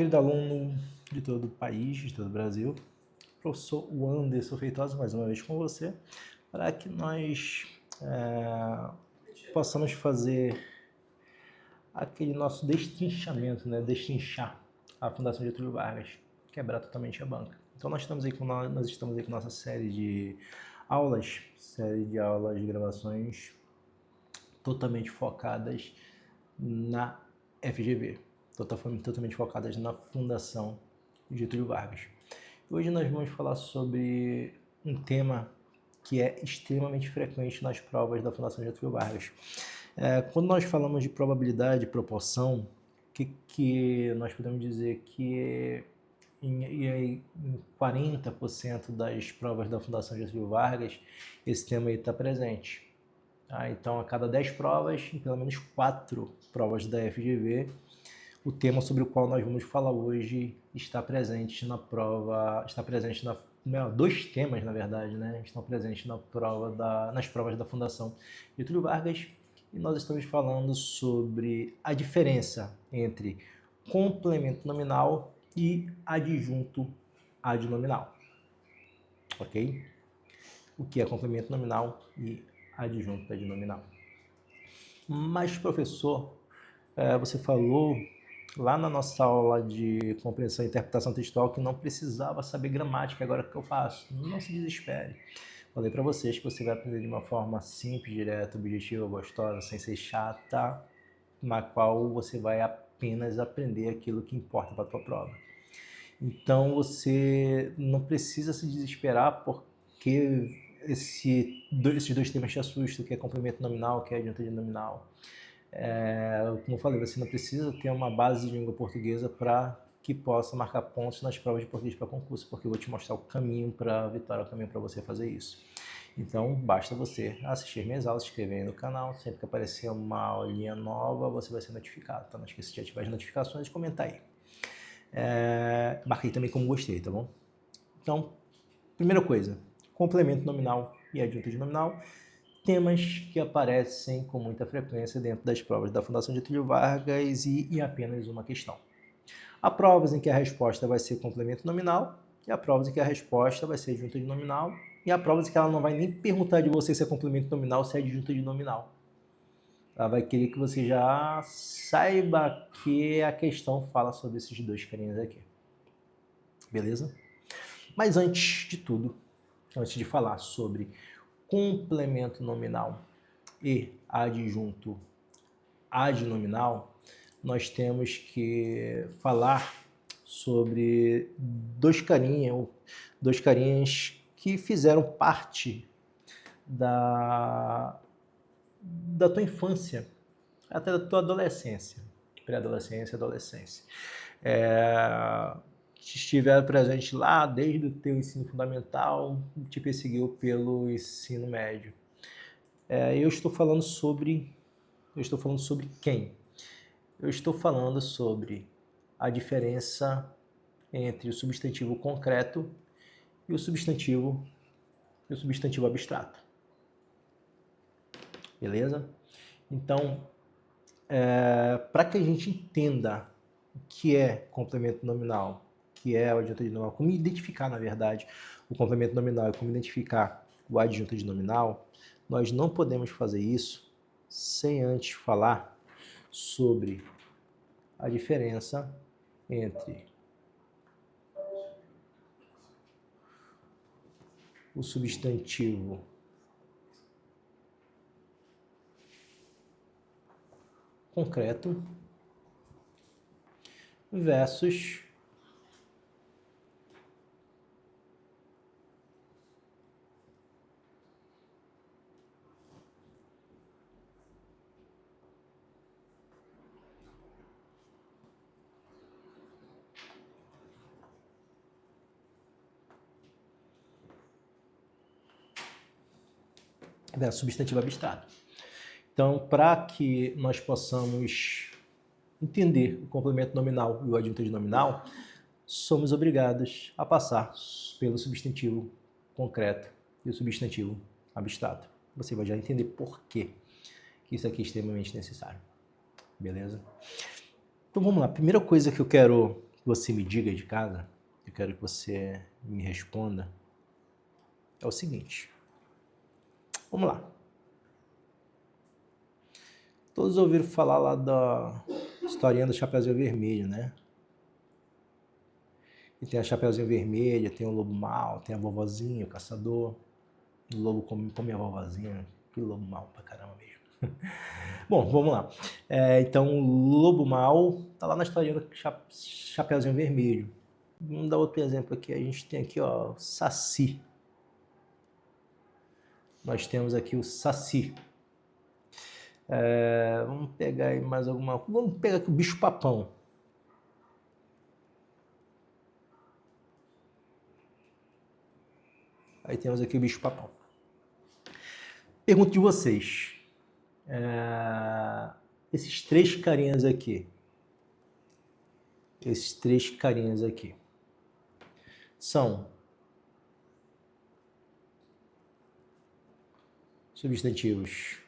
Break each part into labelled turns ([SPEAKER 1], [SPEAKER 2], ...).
[SPEAKER 1] querido aluno de todo o país, de todo o Brasil, professor Anderson Feitosa, mais uma vez com você, para que nós possamos fazer aquele nosso destrinchamento, né? Destrinchar a Fundação Getúlio Vargas, quebrar totalmente a banca. Então nós estamos aí com nossa série de aulas, de gravações totalmente focadas na FGV, totalmente focadas na Fundação Getúlio Vargas. Hoje nós vamos falar sobre um tema que é extremamente frequente nas provas da Fundação Getúlio Vargas. Quando nós falamos de probabilidade, proporção, o que nós podemos dizer que em 40% das provas da Fundação Getúlio Vargas esse tema aí está presente. Então, a cada 10 provas, em pelo menos 4 provas da FGV, o tema sobre o qual nós vamos falar hoje está presente na prova, dois temas, na verdade, né? Estão presentes nas provas da Fundação Getúlio Vargas, e nós estamos falando sobre a diferença entre complemento nominal e adjunto adnominal. Ok? O que é complemento nominal e adjunto adnominal. Mas, professor, você falou lá na nossa aula de compreensão e interpretação textual que não precisava saber gramática. Agora, o que eu faço? Não se desespere. Falei para vocês que você vai aprender de uma forma simples, direta, objetiva, gostosa, sem ser chata, na qual você vai apenas aprender aquilo que importa para a tua prova. Então, você não precisa se desesperar porque esses dois temas te assustam, que é complemento nominal, que é adjunto adnominal. Como eu falei, você não precisa ter uma base de língua portuguesa para que possa marcar pontos nas provas de português para concurso, porque eu vou te mostrar o caminho para a vitória, o caminho para você fazer isso. Então, basta você assistir minhas aulas, se inscrever aí no canal. Sempre que aparecer uma aulinha nova, você vai ser notificado. Então, não esqueça de ativar as notificações e comentar aí. Marquei também como gostei, tá bom? Então, primeira coisa, complemento nominal e adjunto adnominal, temas que aparecem com muita frequência dentro das provas da Fundação Getúlio Vargas e apenas uma questão. Há provas em que a resposta vai ser complemento nominal, e há provas em que a resposta vai ser adjunto adnominal, e há provas em que ela não vai nem perguntar de você se é complemento nominal ou se é adjunto adnominal. Ela vai querer que você já saiba que a questão fala sobre esses dois carinhas aqui. Beleza? Mas antes de tudo, antes de falar sobre complemento nominal e adjunto adnominal, nós temos que falar sobre dois carinhas que fizeram parte da tua infância, até da tua adolescência, pré-adolescência, adolescência. Estiveram presentes lá desde o teu ensino fundamental, te perseguiu pelo ensino médio. Eu estou falando sobre quem? Eu estou falando sobre a diferença entre o substantivo concreto e o substantivo abstrato. Beleza? Então, para que a gente entenda o que é complemento nominal, que é o adjunto adnominal, como identificar, na verdade, o complemento nominal e como identificar o adjunto adnominal, nós não podemos fazer isso sem antes falar sobre a diferença entre o substantivo concreto versus substantivo abstrato. Então, para que nós possamos entender o complemento nominal e o adjunto adnominal, somos obrigados a passar pelo substantivo concreto e o substantivo abstrato. Você vai já entender por que isso aqui é extremamente necessário. Beleza? Então vamos lá. A primeira coisa que eu quero que você me diga de casa, eu quero que você me responda, é o seguinte. Vamos lá. Todos ouviram falar lá da historinha do Chapeuzinho Vermelho, né? E tem a Chapeuzinho Vermelho, tem o Lobo Mau, tem a vovozinha, o caçador. O lobo come a vovozinha. Que lobo mau pra caramba mesmo. Bom, vamos lá. Então, o Lobo Mau tá lá na historinha do Chapeuzinho Vermelho. Vamos dar outro exemplo aqui. A gente tem aqui, ó, o Saci. Nós temos aqui o Saci. Vamos pegar aí mais alguma... Vamos pegar aqui o Bicho-Papão. Aí temos aqui o Bicho-Papão. Pergunto de vocês. Esses três carinhas aqui. São substantivos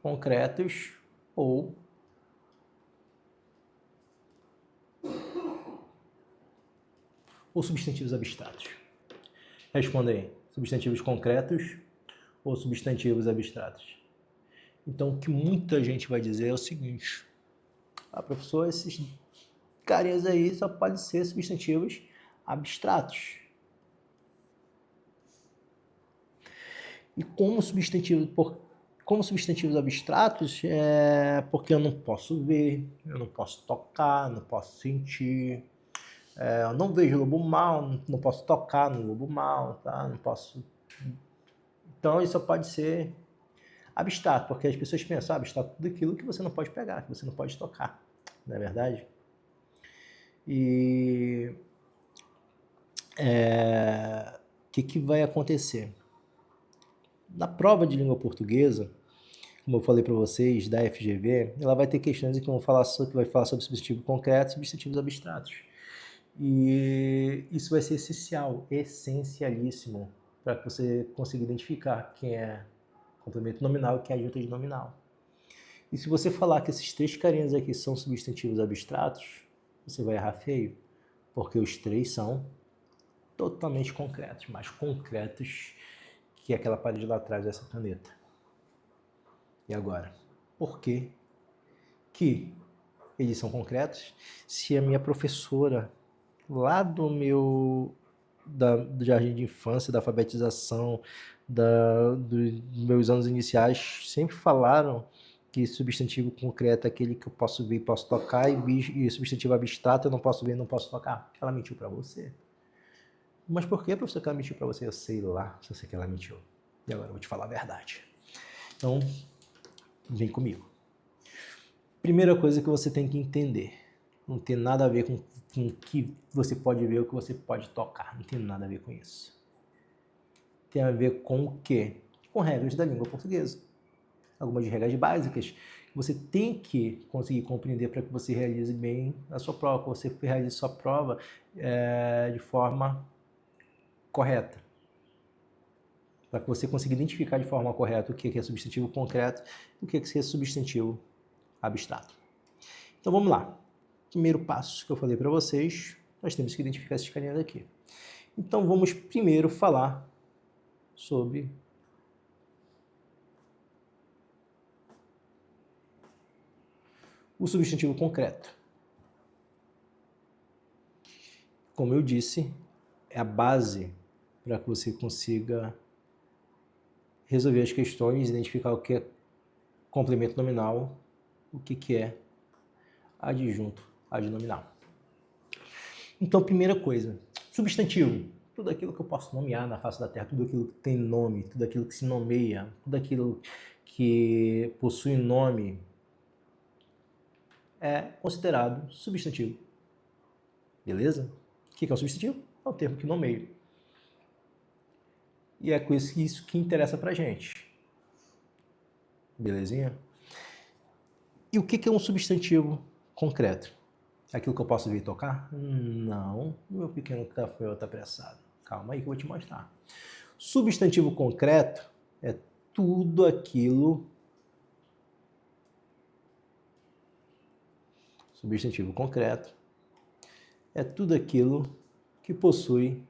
[SPEAKER 1] concretos ou substantivos abstratos? Responda aí. Substantivos concretos ou substantivos abstratos? Então, o que muita gente vai dizer é o seguinte. Professor, esses carinhas aí só podem ser substantivos abstratos. E como substantivos abstratos, porque eu não posso ver, eu não posso tocar, não posso sentir, eu não vejo lobo mau, não posso tocar no lobo mau, tá? Não posso... Então, isso pode ser abstrato, porque as pessoas pensam, abstrato tudo aquilo que você não pode pegar, que você não pode tocar, não é verdade? E o que vai acontecer? Na prova de língua portuguesa, como eu falei para vocês, da FGV, ela vai ter questões que vai falar sobre substantivo concreto e substantivos abstratos. E isso vai ser essencialíssimo, para que você consiga identificar quem é complemento nominal e quem é adjunto de nominal. E se você falar que esses três carinhas aqui são substantivos abstratos, você vai errar feio, porque os três são totalmente concretos, mais concretos que aquela parede lá atrás dessa caneta. E agora, por que eles são concretos? Se a minha professora lá do jardim de infância, da alfabetização, dos meus anos iniciais, sempre falaram que substantivo concreto é aquele que eu posso ver e posso tocar, e substantivo abstrato eu não posso ver e não posso tocar. Ela mentiu para você. Mas por que, professor, que ela mentiu para você? Eu sei lá se eu sei que ela mentiu. E agora eu vou te falar a verdade. Então, vem comigo. Primeira coisa que você tem que entender. Não tem nada a ver com o que você pode ver ou o que você pode tocar. Não tem nada a ver com isso. Tem a ver com o quê? Com regras da língua portuguesa. Algumas regras básicas que você tem que conseguir compreender para que você realize bem a sua prova, que você realize sua prova de forma correta. Para que você consiga identificar de forma correta o que é substantivo concreto e o que é substantivo abstrato. Então vamos lá. Primeiro passo que eu falei para vocês, nós temos que identificar esses carinhas aqui. Então vamos primeiro falar sobre o substantivo concreto. Como eu disse, é a base para que você consiga resolver as questões, identificar o que é complemento nominal, o que é adjunto adnominal. Então, primeira coisa, substantivo. Tudo aquilo que eu posso nomear na face da Terra, tudo aquilo que tem nome, tudo aquilo que se nomeia, tudo aquilo que possui nome é considerado substantivo. Beleza? O que é um substantivo? É um termo que nomeia. E é com isso que interessa pra gente. Belezinha? E o que é um substantivo concreto? É aquilo que eu posso ver e tocar? Não, meu pequeno café está apressado. Calma aí que eu vou te mostrar. Substantivo concreto é tudo aquilo... Substantivo concreto é tudo aquilo que possui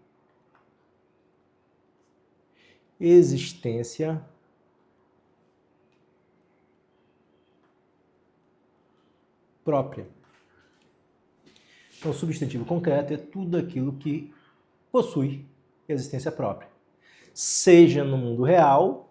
[SPEAKER 1] existência própria. Então, o substantivo concreto é tudo aquilo que possui existência própria, seja no mundo real,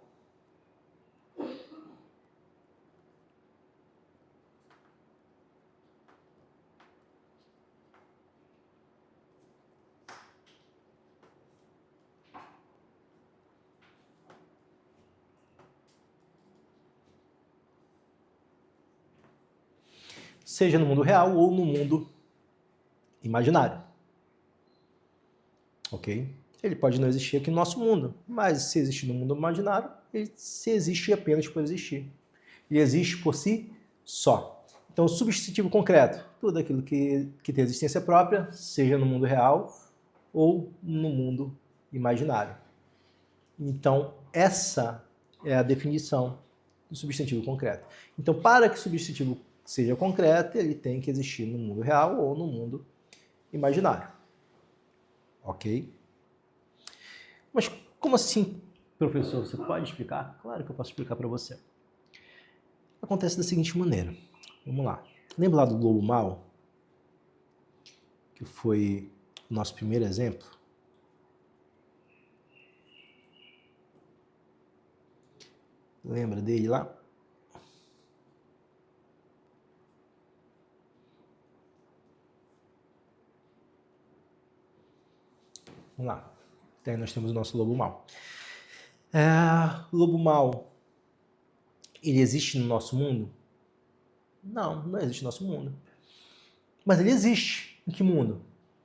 [SPEAKER 1] seja no mundo real ou no mundo imaginário. Ok? Ele pode não existir aqui no nosso mundo, mas se existe no mundo imaginário, ele se existe apenas por existir. Ele existe por si só. Então, o substantivo concreto, tudo aquilo que tem existência própria, seja no mundo real ou no mundo imaginário. Então, essa é a definição do substantivo concreto. Então, para que o substantivo seja concreto, ele tem que existir no mundo real ou no mundo imaginário. Ok? Mas como assim, professor? Você pode explicar? Claro que eu posso explicar para você. Acontece da seguinte maneira. Vamos lá. Lembra lá do lobo mau? Que foi o nosso primeiro exemplo? Lembra dele lá? Vamos lá. Então, aí nós temos o nosso lobo mau. O lobo mau, ele existe no nosso mundo? Não, não existe no nosso mundo. Mas ele existe. Em que mundo?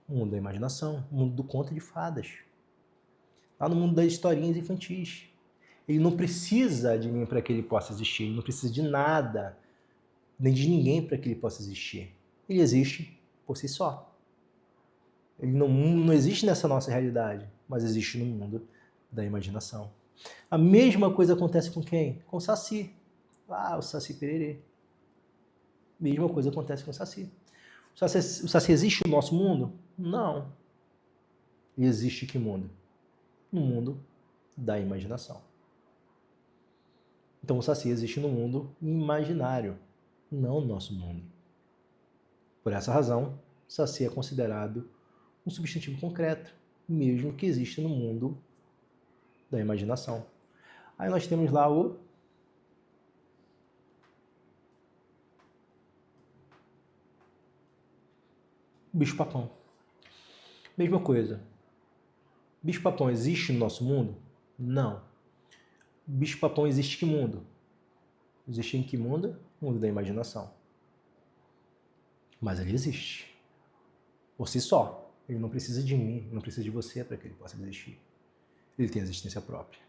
[SPEAKER 1] O mundo da imaginação, o mundo do conto de fadas. Lá no mundo das historinhas infantis. Ele não precisa de mim para que ele possa existir. Ele não precisa de nada, nem de ninguém para que ele possa existir. Ele existe por si só. Ele não existe nessa nossa realidade, mas existe no mundo da imaginação. A mesma coisa acontece com quem? Com o Saci. O Saci Pererê. Mesma coisa acontece com o Saci. O Saci existe no nosso mundo? Não. E existe que mundo? No mundo da imaginação. Então o Saci existe no mundo imaginário, não no nosso mundo. Por essa razão, o Saci é considerado um substantivo concreto, mesmo que exista no mundo da imaginação. Aí nós temos lá o bicho-papão. Mesma coisa. Bicho-papão existe no nosso mundo? Não. Bicho-papão existe em que mundo? Existe em que mundo? Mundo da imaginação. Mas ele existe. Por si só. Ele não precisa de mim, não precisa de você para que ele possa existir. Ele tem existência própria.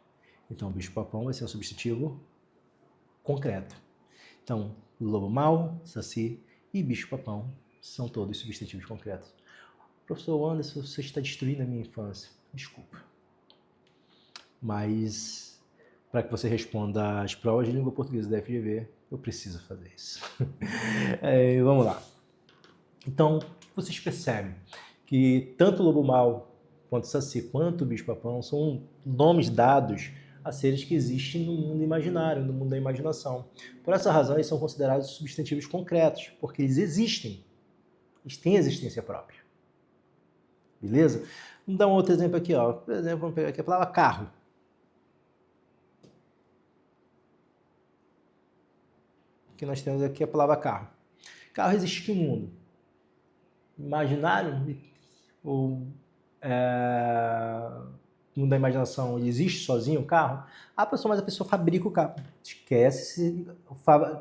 [SPEAKER 1] Então, o bicho-papão vai ser um substantivo concreto. Então, lobo mau, Saci e bicho-papão são todos substantivos concretos. Professor Anderson, você está destruindo a minha infância. Desculpa. Mas, para que você responda às provas de língua portuguesa da FGV, eu preciso fazer isso. Vamos lá. Então, vocês percebem que tanto o lobo mau, quanto o Saci, quanto o bicho-papão são nomes dados a seres que existem no mundo imaginário, no mundo da imaginação. Por essa razão, eles são considerados substantivos concretos, porque eles existem. Eles têm existência própria. Beleza? Vamos dar um outro exemplo aqui. Por exemplo, vamos pegar aqui a palavra carro. Aqui nós temos aqui a palavra carro. Carro existe em que mundo? Imaginário? Ou mundo da imaginação, ele existe sozinho o carro? Mas a pessoa fabrica o carro. Esquece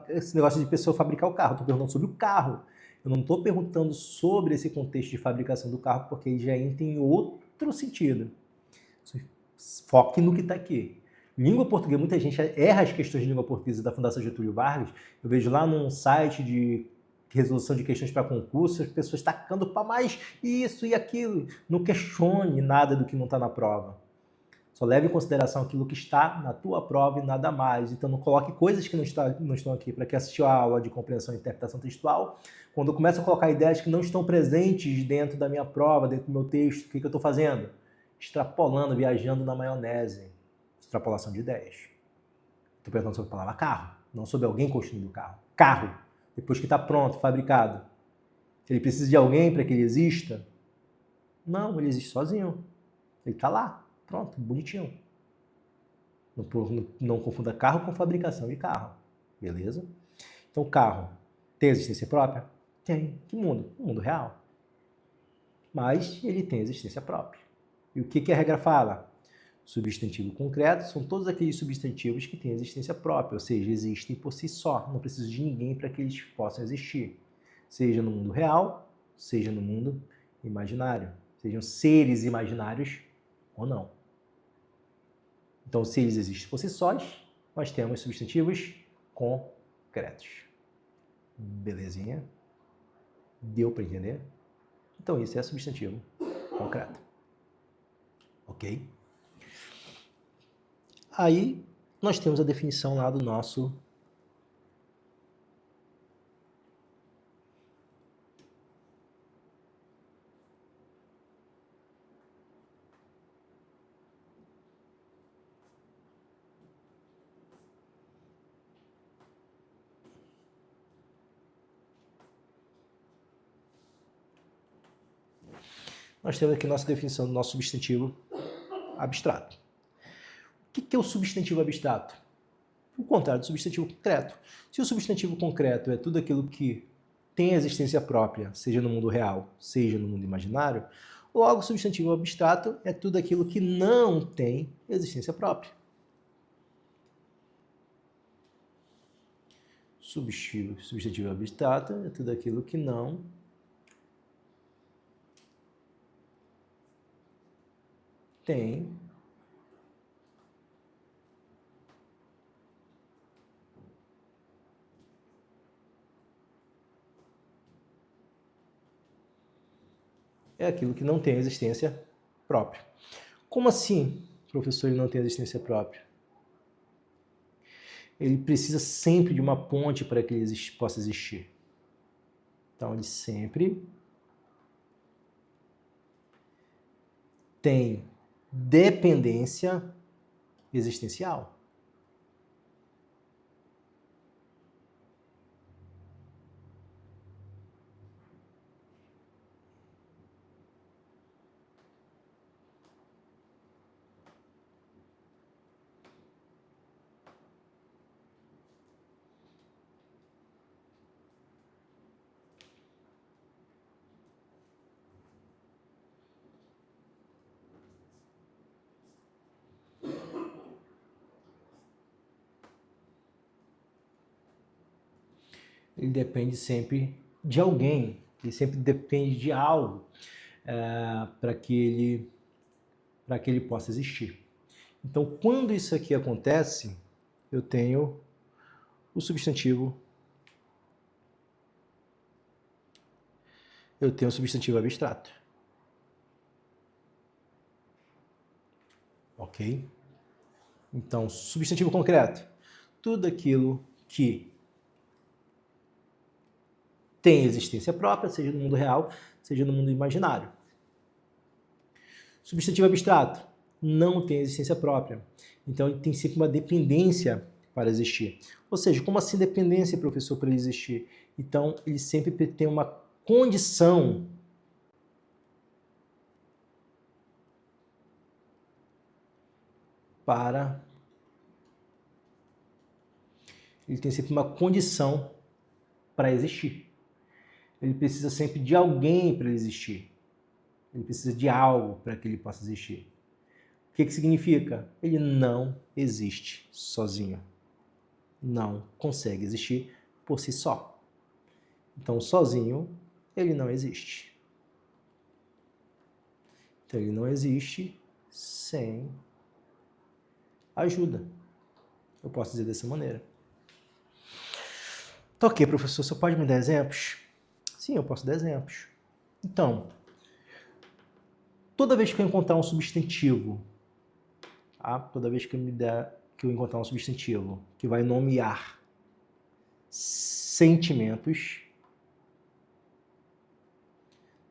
[SPEAKER 1] esse negócio de pessoa fabricar o carro. Estou perguntando sobre o carro. Eu não estou perguntando sobre esse contexto de fabricação do carro, porque ele já entra em outro sentido. Foque no que está aqui. Língua portuguesa, muita gente erra as questões de língua portuguesa da Fundação Getúlio Vargas. Eu vejo lá num site de resolução de questões para concurso, as pessoas tacando para mais isso e aquilo. Não questione nada do que não está na prova. Só leve em consideração aquilo que está na tua prova e nada mais. Então não coloque coisas que não estão aqui. Para quem assistiu a aula de compreensão e interpretação textual, quando eu começo a colocar ideias que não estão presentes dentro da minha prova, dentro do meu texto, o que eu estou fazendo? Extrapolando, viajando na maionese. Extrapolação de ideias. Estou perguntando sobre a palavra carro, não sobre alguém construindo o carro. Carro, depois que está pronto, fabricado, ele precisa de alguém para que ele exista? Não, ele existe sozinho. Ele está lá, pronto, bonitinho. Não confunda carro com fabricação de carro, beleza? Então, carro tem existência própria? Tem. Que mundo? O mundo real. Mas ele tem existência própria. E o que a regra fala? Substantivo concreto são todos aqueles substantivos que têm existência própria, ou seja, existem por si só. Não preciso de ninguém para que eles possam existir. Seja no mundo real, seja no mundo imaginário. Sejam seres imaginários ou não. Então, se eles existem por si sós, nós temos substantivos concretos. Belezinha? Deu para entender? Então, isso é substantivo concreto. Ok? Aí, nós temos a definição lá do nosso nós temos aqui a nossa definição do nosso substantivo abstrato. O que é o substantivo abstrato? O contrário do substantivo concreto. Se o substantivo concreto é tudo aquilo que tem existência própria, seja no mundo real, seja no mundo imaginário, logo o substantivo abstrato é tudo aquilo que não tem existência própria. Substantivo abstrato é tudo aquilo que não tem é aquilo que não tem existência própria. Como assim, professor, ele não tem existência própria? Ele precisa sempre de uma ponte para que ele possa existir. Então, ele sempre tem dependência existencial. Ele depende sempre de alguém, ele sempre depende de algo para que ele possa existir. Então, quando isso aqui acontece, eu tenho o substantivo abstrato. Ok? Então, substantivo concreto, tudo aquilo que tem existência própria, seja no mundo real, seja no mundo imaginário. Substantivo abstrato não tem existência própria. Então, ele tem sempre uma dependência para existir. Ou seja, como assim dependência, professor, para ele existir? Então, ele sempre tem uma condição para... Ele tem sempre uma condição para existir. Ele precisa sempre de alguém para ele existir. Ele precisa de algo para que ele possa existir. O que significa? Ele não existe sozinho. Não consegue existir por si só. Então, sozinho, ele não existe. Então, ele não existe sem ajuda. Eu posso dizer dessa maneira. Tá ok, professor, você pode me dar exemplos? Sim, eu posso dar exemplos. Então, toda vez que eu encontrar um substantivo Tá? Toda vez que eu encontrar um substantivo que vai nomear sentimentos,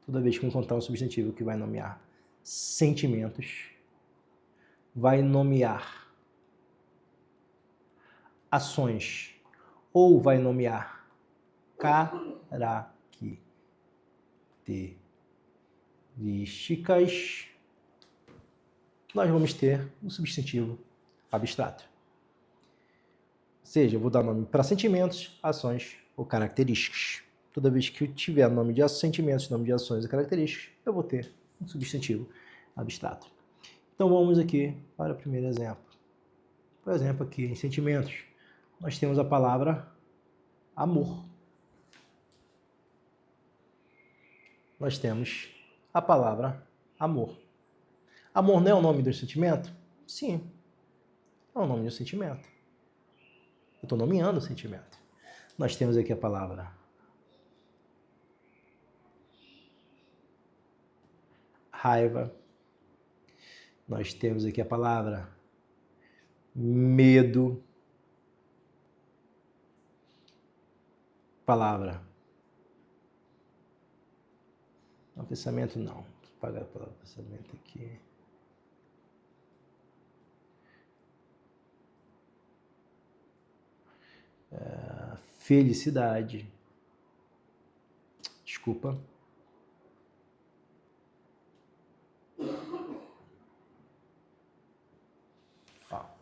[SPEAKER 1] toda vez que eu encontrar um substantivo que vai nomear sentimentos, vai nomear ações ou vai nomear características, nós vamos ter um substantivo abstrato. Ou seja, eu vou dar nome para sentimentos, ações ou características. Toda vez que eu tiver nome de sentimentos, nome de ações e características, eu vou ter um substantivo abstrato. Então vamos aqui para o primeiro exemplo. Por exemplo, aqui em sentimentos, nós temos a palavra amor. Nós temos a palavra amor. Amor não é o nome do sentimento? Sim, é o nome do sentimento. Eu estou nomeando o sentimento. Nós temos aqui a palavra raiva. Nós temos aqui a palavra medo. Palavra. Não, pensamento não. Vou apagar a palavra pensamento aqui. Felicidade. Desculpa.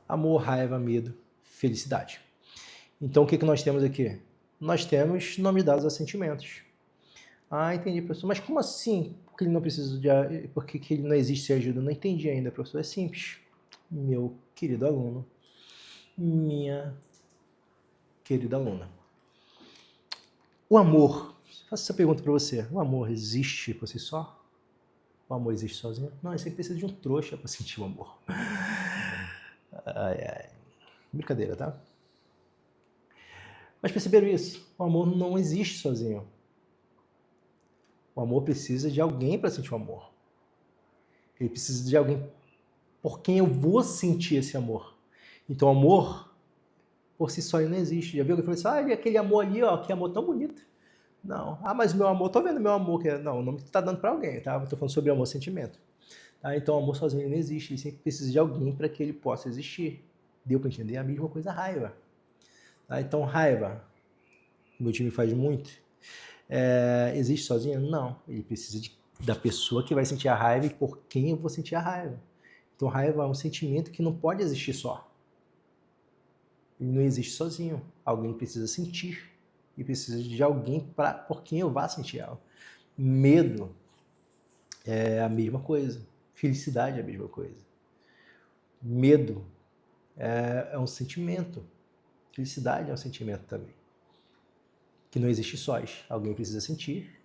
[SPEAKER 1] Amor, raiva, medo, felicidade. Então, o que nós temos aqui? Nós temos nomes dados a sentimentos. Ah, entendi, professor. Mas como assim? Porque ele não precisa de... Por que ele não existe ajuda? Não entendi ainda, professor. É simples. Meu querido aluno. Minha querida aluna. O amor. Faço essa pergunta para você. O amor existe por si só? O amor existe sozinho? Não, você precisa de um trouxa para sentir o amor. Ai, ai. Brincadeira, tá? Mas perceberam isso? O amor não existe sozinho. O amor precisa de alguém para sentir o amor. Ele precisa de alguém por quem eu vou sentir esse amor. Então, o amor, por si só, ele não existe. Já viu que eu falei assim, aquele amor ali, ó, que amor tão bonito. Não. Ah, mas meu amor, tô vendo meu amor. Não, o nome que tá dando para alguém, tá? Eu tô falando sobre amor e sentimento. Tá? Então, o amor sozinho não existe. Ele sempre precisa de alguém para que ele possa existir. Deu para entender? A mesma coisa, a raiva. Tá? Então, raiva, meu time faz muito. Existe sozinho? Não. Ele precisa da pessoa que vai sentir a raiva e por quem eu vou sentir a raiva. Então, raiva é um sentimento que não pode existir só. Ele não existe sozinho. Alguém precisa sentir e precisa de alguém por quem eu vá sentir ela. Medo é a mesma coisa. Felicidade é a mesma coisa. Medo é um sentimento. Felicidade é um sentimento também. Que não existe sós. Alguém precisa sentir.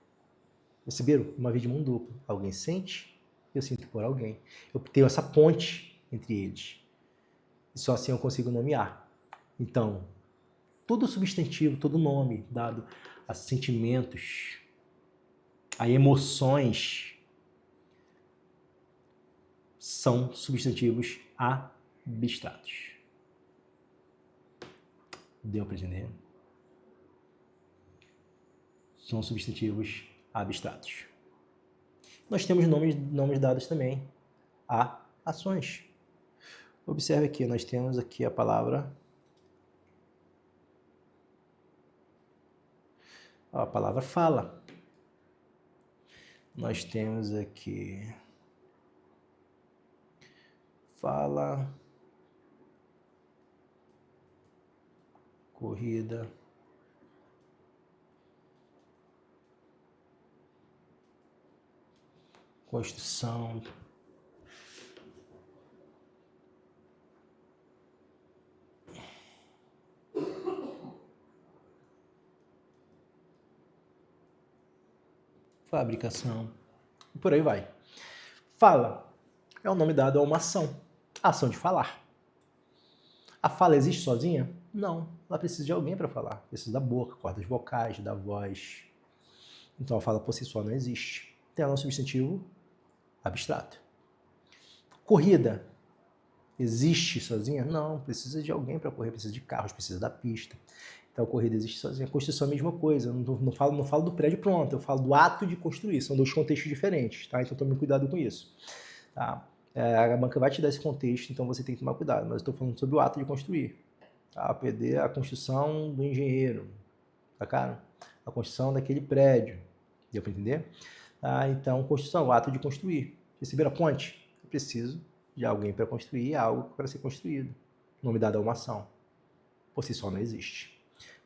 [SPEAKER 1] Perceberam? Uma via de mão dupla. Alguém sente, eu sinto por alguém. Eu tenho essa ponte entre eles. E só assim eu consigo nomear. Então, todo substantivo, todo nome dado a sentimentos, a emoções, são substantivos abstratos. Deu para entender? São substantivos abstratos. Nós temos nomes dados também a ações. Observe aqui, nós temos aqui a palavra fala. Nós temos aqui fala, corrida, construção, fabricação, e por aí vai. Fala é o nome dado a uma ação, a ação de falar. A fala existe sozinha? Não, ela precisa de alguém para falar. Precisa da boca, cordas vocais, da voz. Então a fala por si só não existe. Tem um substantivo abstrato. Corrida existe sozinha? Não, precisa de alguém para correr, precisa de carros, precisa da pista. Então a corrida existe sozinha. A construção é a mesma coisa. Eu não falo do prédio pronto, eu falo do ato de construir. São dois contextos diferentes, tá? Então tome cuidado com isso. Tá? A banca vai te dar esse contexto, então você tem que tomar cuidado. Mas eu estou falando sobre o ato de construir. Tá? A construção do engenheiro, tá, cara? A construção daquele prédio. Deu para entender? Tá? Então, construção, o ato de construir. Receber a ponte? Eu preciso de alguém para construir algo para ser construído. O nome dado é uma ação. Por si só não existe.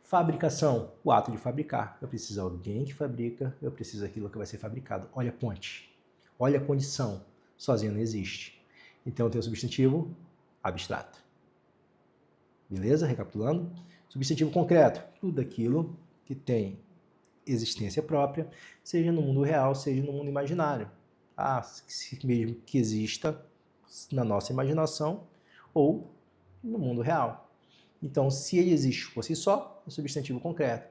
[SPEAKER 1] Fabricação, o ato de fabricar. Eu preciso de alguém que fabrica, eu preciso daquilo que vai ser fabricado. Olha a ponte, olha a condição. Sozinho não existe. Então tem o substantivo abstrato. Beleza? Recapitulando. Substantivo concreto, tudo aquilo que tem existência própria, seja no mundo real, seja no mundo imaginário. Mesmo que exista na nossa imaginação ou no mundo real. Então, se ele existe por si só, é substantivo concreto.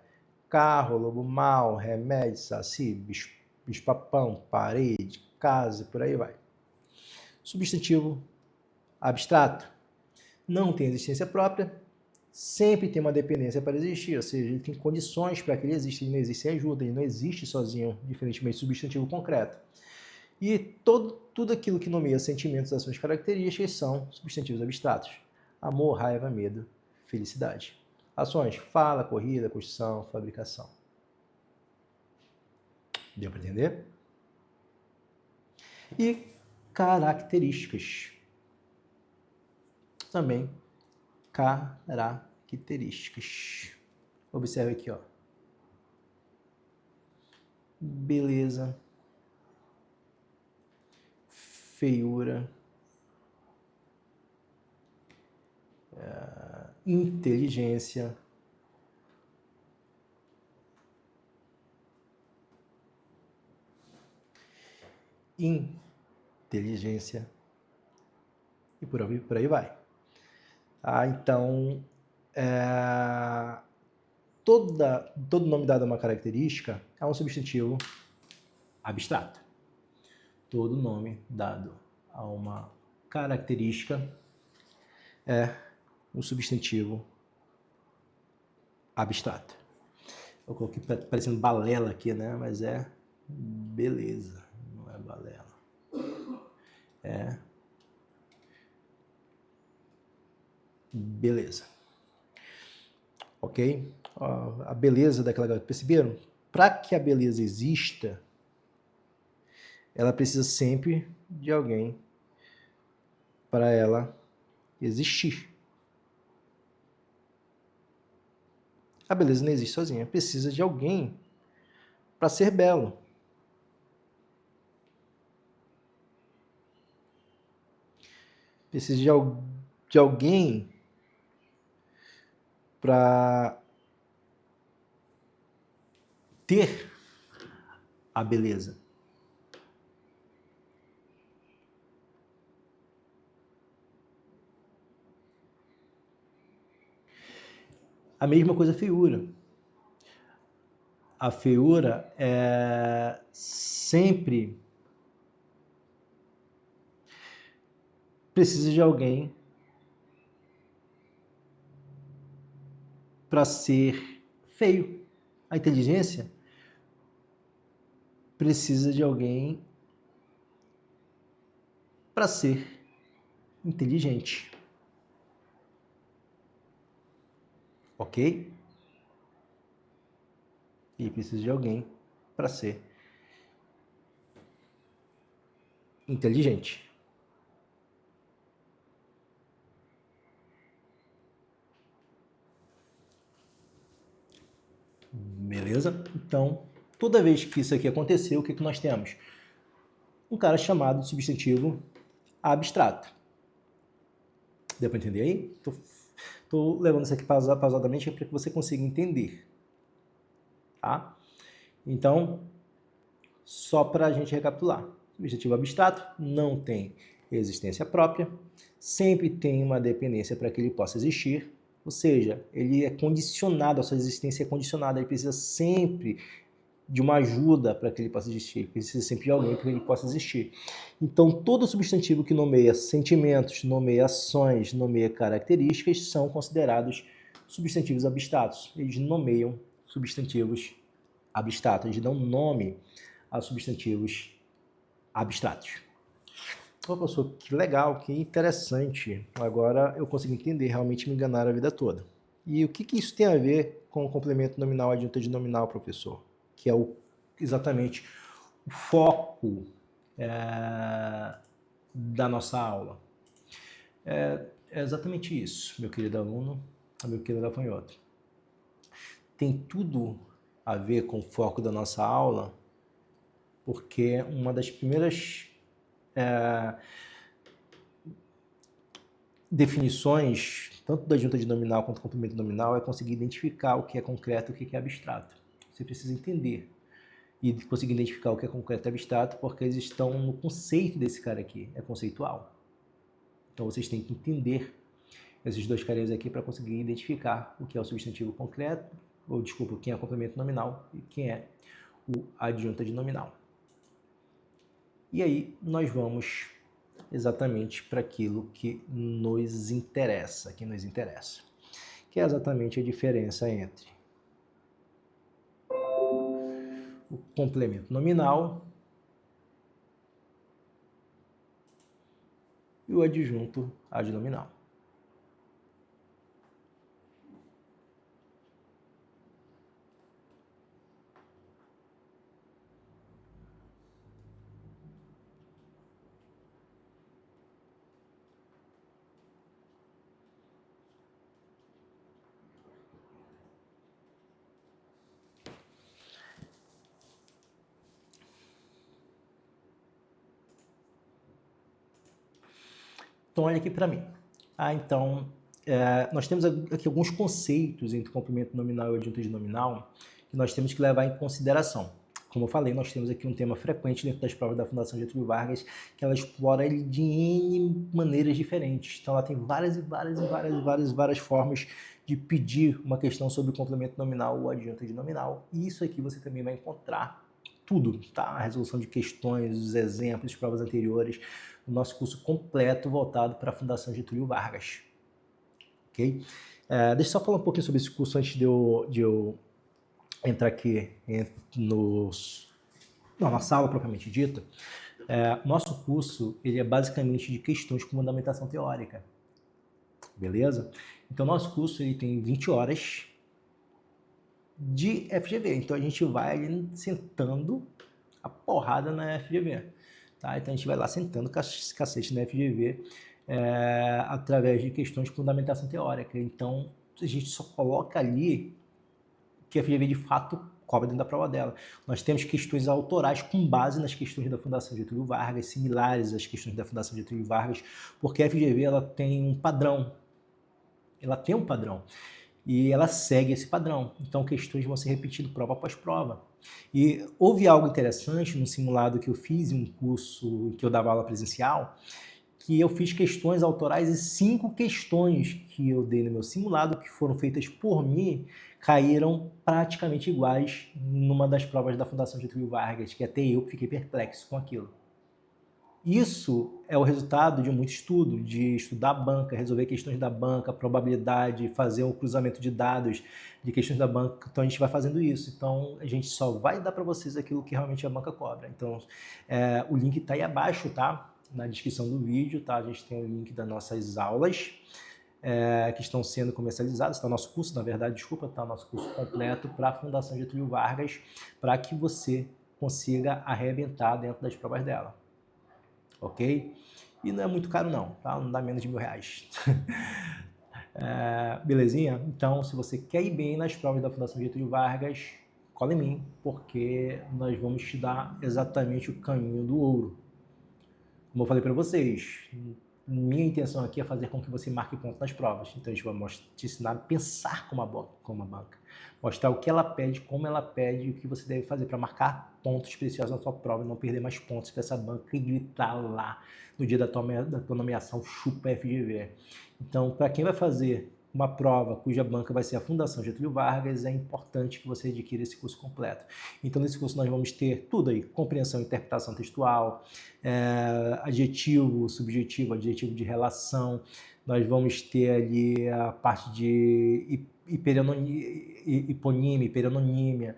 [SPEAKER 1] Carro, lobo mau, remédio, saci, bicho-papão, parede, casa, por aí vai. Substantivo abstrato. Não tem existência própria, sempre tem uma dependência para existir, ou seja, ele tem condições para que ele exista, ele não existe sem ajuda, ele não existe sozinho, diferentemente do substantivo concreto. E tudo aquilo que nomeia sentimentos, ações, características são substantivos abstratos. Amor, raiva, medo, felicidade. Ações, fala, corrida, construção, fabricação. Deu para entender? E características. Também características. Observe aqui, ó. Beleza. Feiura. Inteligência. Inteligência. E por aí vai. Então, todo nome dado a uma característica é um substantivo abstrato. Todo nome dado a uma característica é um substantivo abstrato. Eu coloquei parecendo balela aqui, né? Mas é beleza, não é balela. É beleza. Ok? A beleza daquela garota. Perceberam? Para que a beleza exista, ela precisa sempre de alguém para ela existir. A beleza não existe sozinha, precisa de alguém para ser belo. Precisa de alguém para ter a beleza. A mesma coisa a feiura. A feiura é sempre precisa de alguém para ser feio. A inteligência precisa de alguém para ser inteligente. Ok? E precisa de alguém para ser inteligente. Beleza? Então, toda vez que isso aqui aconteceu, o que nós temos? Um cara chamado de substantivo abstrato. Deu para entender aí? Estou levando isso aqui pausadamente para que você consiga entender. Tá? Então, só para a gente recapitular. Substantivo abstrato não tem existência própria, sempre tem uma dependência para que ele possa existir, ou seja, ele é condicionado, a sua existência é condicionada, ele precisa sempre de uma ajuda para que ele possa existir, precisa sempre de alguém para que ele possa existir. Então, todo substantivo que nomeia sentimentos, nomeia ações, nomeia características, são considerados substantivos abstratos. Eles nomeiam substantivos abstratos, eles dão nome a substantivos abstratos. Ô, professor, que legal, que interessante. Agora eu consigo entender, realmente me enganaram a vida toda. E o que isso tem a ver com o complemento nominal adjunto de nominal, professor? Que é exatamente o foco da nossa aula. É exatamente isso, meu querido aluno, meu querido gafanhoto. Tem tudo a ver com o foco da nossa aula, porque uma das primeiras definições, tanto da adjunta de nominal quanto do complemento nominal, é conseguir identificar o que é concreto e o que é abstrato. Você precisa entender e conseguir identificar o que é concreto e abstrato, porque eles estão no conceito desse cara aqui, é conceitual. Então vocês têm que entender esses dois caras aqui para conseguir identificar o que é o substantivo concreto, ou desculpa, quem é o complemento nominal e quem é o adjunta de nominal. E aí nós vamos exatamente para aquilo que nos interessa, que é exatamente a diferença entre o complemento nominal e o adjunto adnominal. Então, olha aqui para mim. Então, nós temos aqui alguns conceitos entre complemento nominal e adjunto de nominal que nós temos que levar em consideração. Como eu falei, nós temos aqui um tema frequente dentro das provas da Fundação Getúlio Vargas, que ela explora ele de N maneiras diferentes. Então, ela tem várias formas de pedir uma questão sobre o complemento nominal ou adjunto de nominal. E isso aqui você também vai encontrar tudo, tá? A resolução de questões, os exemplos, provas anteriores, o nosso curso completo voltado para a Fundação Getúlio Vargas. Ok? Deixa eu só falar um pouquinho sobre esse curso antes de eu entrar aqui na nossa aula propriamente dita. Nosso curso ele é basicamente de questões com fundamentação teórica. Beleza? Então, nosso curso ele tem 20 horas de FGV. Então, a gente vai sentando a porrada na FGV. Tá? Então, a gente vai lá sentando cacete na FGV através de questões de fundamentação teórica. Então, a gente só coloca ali que a FGV de fato cobra dentro da prova dela. Nós temos questões autorais com base nas questões da Fundação Getúlio Vargas, similares às questões da Fundação Getúlio Vargas, porque a FGV ela tem um padrão. E ela segue esse padrão. Então, questões vão ser repetidas prova após prova. E houve algo interessante no simulado que eu fiz em um curso que eu dava aula presencial, que eu fiz questões autorais e 5 questões que eu dei no meu simulado, que foram feitas por mim, caíram praticamente iguais numa das provas da Fundação Getúlio Vargas, que até eu fiquei perplexo com aquilo. Isso é o resultado de muito estudo, de estudar a banca, resolver questões da banca, probabilidade, fazer um cruzamento de dados de questões da banca. Então, a gente vai fazendo isso. Então, a gente só vai dar para vocês aquilo que realmente a banca cobra. Então, o link está aí abaixo, tá? Na descrição do vídeo, tá? A gente tem o link das nossas aulas que estão sendo comercializadas, tá? Nosso curso, na verdade, desculpa, tá? Nosso curso completo para a Fundação Getúlio Vargas, para que você consiga arrebentar dentro das provas dela. Ok? E não é muito caro não, tá? Não dá menos de R$1.000. Belezinha? Então, se você quer ir bem nas provas da Fundação Getúlio Vargas, cola em mim, porque nós vamos te dar exatamente o caminho do ouro. Como eu falei para vocês, minha intenção aqui é fazer com que você marque ponto nas provas. Então, a gente vai te ensinar a pensar como a banca. Mostrar o que ela pede, como ela pede e o que você deve fazer para marcar pontos preciosos na sua prova e não perder mais pontos para essa banca e gritar lá no dia da tua nomeação, chupa FGV. Então, para quem vai fazer uma prova cuja banca vai ser a Fundação Getúlio Vargas, é importante que você adquira esse curso completo. Então, nesse curso nós vamos ter tudo aí, compreensão e interpretação textual, adjetivo, subjetivo, adjetivo de relação, nós vamos ter ali a parte de hiponímia, hiperonímia,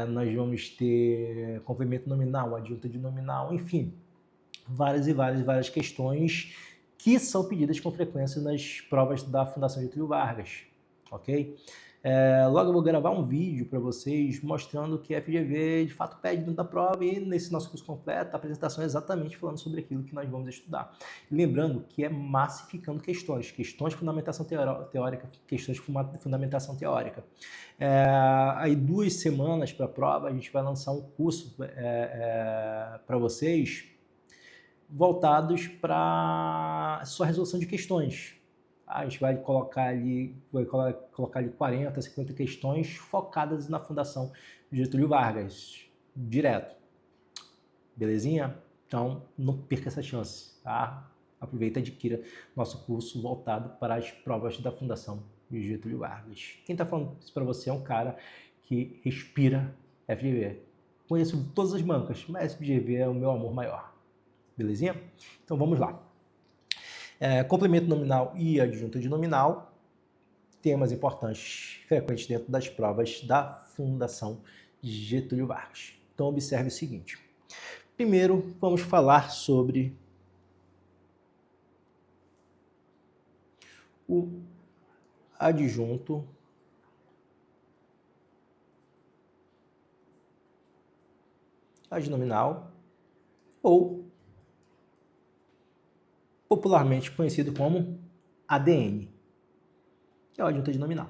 [SPEAKER 1] nós vamos ter complemento nominal, adjunta de nominal, enfim, várias questões que são pedidas com frequência nas provas da Fundação Getúlio Vargas, ok? Logo eu vou gravar um vídeo para vocês mostrando que a FGV de fato pede dentro da prova e nesse nosso curso completo a apresentação é exatamente falando sobre aquilo que nós vamos estudar. E lembrando que é massificando questões de fundamentação teórica, questões de fundamentação teórica. Aí 2 semanas para a prova a gente vai lançar um curso para vocês voltados para sua resolução de questões. A gente vai colocar ali 40, 50 questões focadas na Fundação Getúlio Vargas, direto. Belezinha? Então, não perca essa chance, tá? Aproveita e adquira nosso curso voltado para as provas da Fundação Getúlio Vargas. Quem está falando isso para você é um cara que respira FGV. Conheço todas as bancas, mas FGV é o meu amor maior. Belezinha? Então, vamos lá. Complemento nominal e adjunta de nominal, temas importantes, frequentes dentro das provas da Fundação Getúlio Vargas. Então, observe o seguinte. Primeiro, vamos falar sobre o adjunto adnominal ou popularmente conhecido como ADN, que é o adjunto adnominal.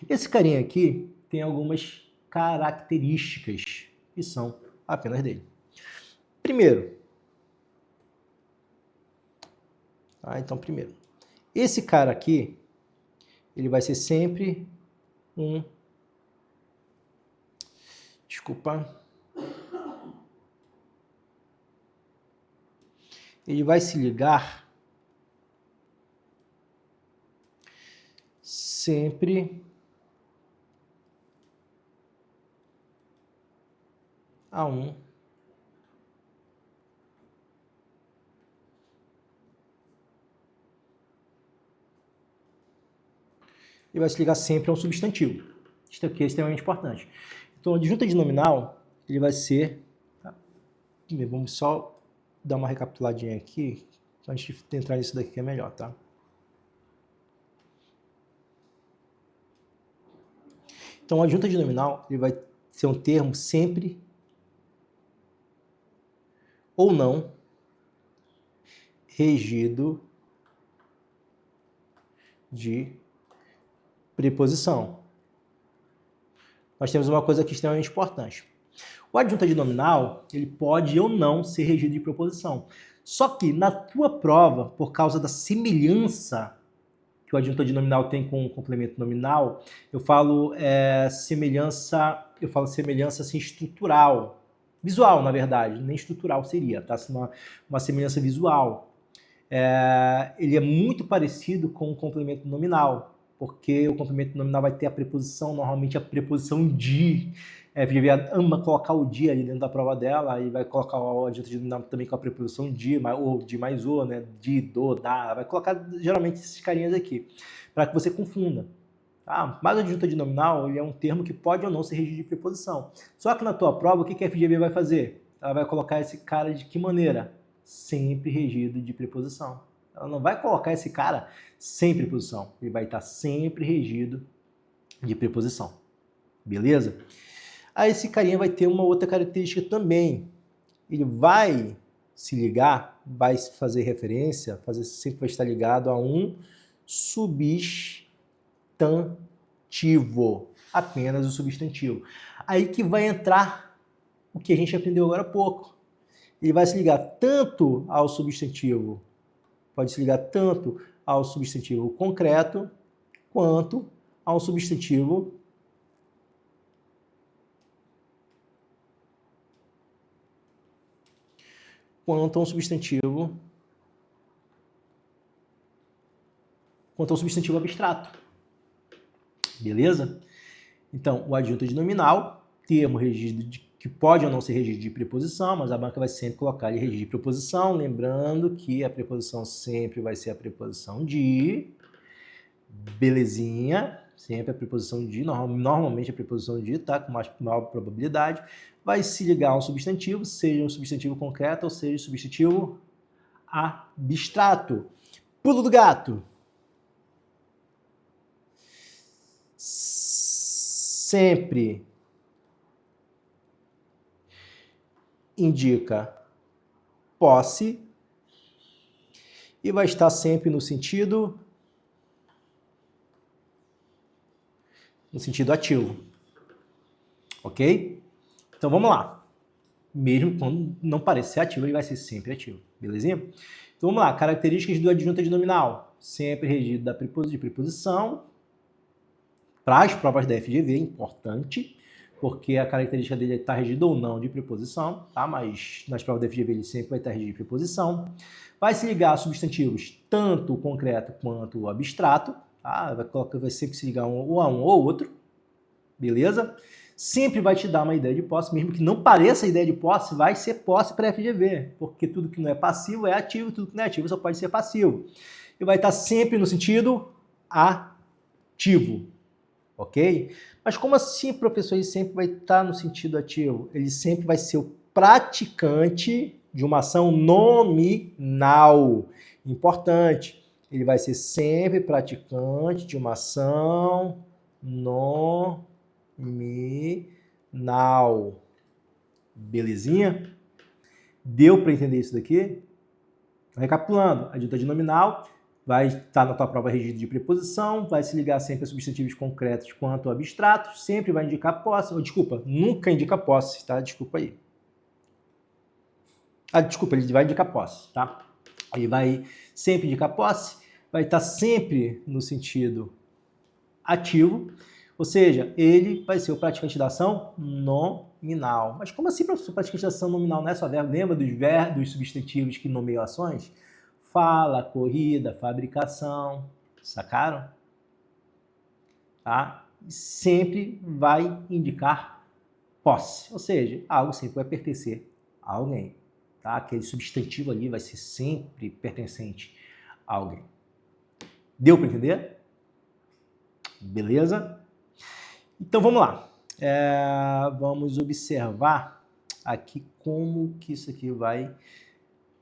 [SPEAKER 1] Esse carinha aqui tem algumas características que são apenas dele. Primeiro, esse cara aqui, ele vai ser sempre ele vai se ligar sempre a um substantivo. Isso aqui é extremamente importante. Então, a adjunta de nominal, ele vai ser... Vamos só dar uma recapituladinha aqui, antes de entrar nisso daqui que é melhor, tá? Então, a adjunta de nominal, ele vai ser um termo sempre ou não regido de preposição. Nós temos uma coisa aqui extremamente importante. O adjunto adnominal, ele pode ou não ser regido de preposição. Só que na tua prova, por causa da semelhança que o adjunto adnominal tem com o complemento nominal, eu falo semelhança assim, estrutural. Visual, na verdade, nem estrutural seria, tá? Uma semelhança visual. Ele é muito parecido com o complemento nominal, porque o complemento nominal vai ter a preposição, normalmente a preposição de. A FGV ama colocar o de ali dentro da prova dela, e vai colocar o adjunto adnominal também com a preposição de, ou de mais o, né? De, do, da. Vai colocar geralmente esses carinhas aqui, para que você confunda. Tá? Mas o adjunto adnominal ele é um termo que pode ou não ser regido de preposição. Só que na tua prova, o que a FGV vai fazer? Ela vai colocar esse cara de que maneira? Sempre regido de preposição. Ela não vai colocar esse cara sem preposição. Ele vai estar sempre regido de preposição. Beleza? Aí esse carinha vai ter uma outra característica também. Ele vai se ligar, vai fazer referência, sempre vai estar ligado a um substantivo. Apenas o substantivo. Aí que vai entrar o que a gente aprendeu agora há pouco. Ele vai se ligar tanto ao substantivo, pode se ligar tanto ao substantivo concreto, quanto ao substantivo abstrato. Beleza? Então, o adjunto nominal, termo regido que pode ou não ser regido de preposição, mas a banca vai sempre colocar ele regido de preposição, lembrando que a preposição sempre vai ser a preposição de, belezinha, sempre a preposição de, normalmente a preposição de, tá? Com maior probabilidade, vai se ligar a um substantivo, seja um substantivo concreto ou seja um substantivo abstrato. Pulo do gato. Sempre indica posse e vai estar sempre no sentido ativo. Ok? Então vamos lá. Mesmo quando não parecer ativo, ele vai ser sempre ativo. Belezinha? Então vamos lá. Características do adjunto adnominal. Sempre regido de preposição. Para as provas da FGV, importante, porque a característica dele é estar regido ou não de preposição, tá? Mas nas provas da FGV ele sempre vai estar regido de preposição. Vai se ligar a substantivos tanto o concreto quanto o abstrato, tá? Vai sempre se ligar ou a um ou outro, beleza? Sempre vai te dar uma ideia de posse, mesmo que não pareça ideia de posse, vai ser posse para a FGV, porque tudo que não é passivo é ativo, tudo que não é ativo só pode ser passivo. E vai estar sempre no sentido ativo. Ok? Mas como assim, professor, ele sempre vai estar no sentido ativo? Ele sempre vai ser o praticante de uma ação nominal. Importante. Ele vai ser sempre praticante de uma ação nominal. Belezinha? Deu para entender isso daqui? Recapitulando, adjunto adnominal vai estar na tua prova regido de preposição, vai se ligar sempre a substantivos concretos quanto abstratos, sempre vai indicar posse, ou desculpa, nunca indica posse, tá? Desculpa aí. Desculpa, ele vai indicar posse, tá? Ele vai sempre indicar posse, vai estar sempre no sentido ativo, ou seja, ele vai ser o praticante da ação nominal. Mas como assim, professor, praticante da ação nominal não é só verbo? Lembra dos substantivos que nomeiam ações? Fala, corrida, fabricação, sacaram? Tá? Sempre vai indicar posse, ou seja, algo sempre vai pertencer a alguém. Tá? Aquele substantivo ali vai ser sempre pertencente a alguém. Deu para entender? Beleza? Então vamos lá. Vamos observar aqui como que isso aqui vai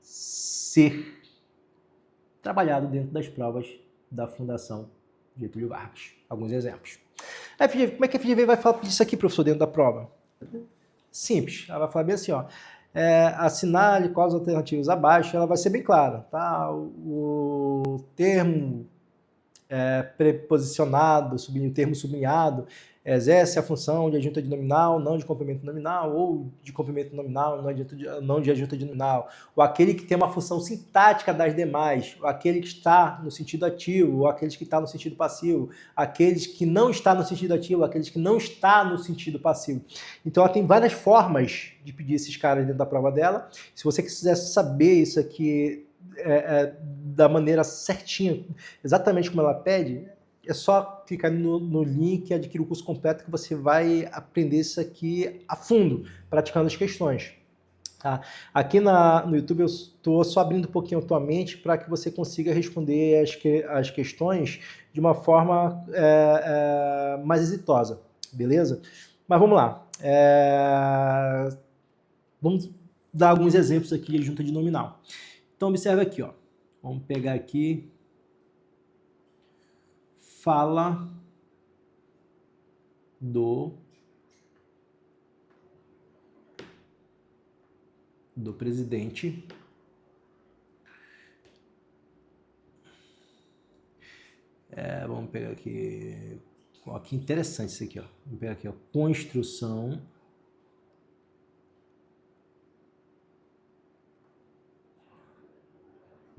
[SPEAKER 1] ser trabalhado dentro das provas da Fundação Getúlio Vargas. Alguns exemplos. FGV, como é que a FGV vai falar disso aqui, professor, dentro da prova? Simples. Ela vai falar bem assim, ó. Assinale quais alternativas abaixo, ela vai ser bem clara, tá? O termo preposicionado, o termo sublinhado, exerce a função de adjunto adnominal, não de complemento nominal, ou de complemento nominal, não de adjunto adnominal, ou aquele que tem uma função sintática das demais, ou aquele que está no sentido ativo, ou aqueles que está no sentido passivo, aqueles que não está no sentido ativo, aqueles que não está no sentido passivo. Então ela tem várias formas de pedir esses caras dentro da prova dela. Se você quiser saber isso aqui da maneira certinha, exatamente como ela pede, é só clicar no link e adquirir o curso completo que você vai aprender isso aqui a fundo, praticando as questões. Tá? Aqui no YouTube eu estou só abrindo um pouquinho a tua mente para que você consiga responder as questões de uma forma mais exitosa, beleza? Mas vamos lá. Vamos dar alguns exemplos aqui de adjunto adnominal. Então observe aqui, ó. Vamos pegar aqui. Fala do presidente vamos pegar aqui. Ó, que interessante isso aqui, ó. Vamos pegar aqui, ó. Construção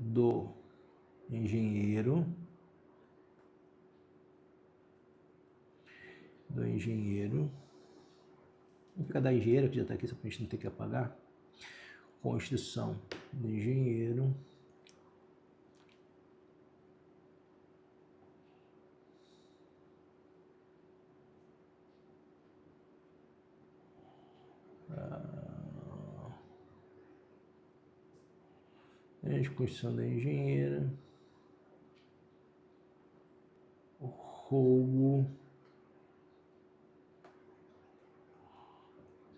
[SPEAKER 1] do engenheiro. Vamos pegar da engenheira, que já está aqui, só para a gente não ter que apagar. Construção do engenheiro. presidente, construção da engenheira, roubo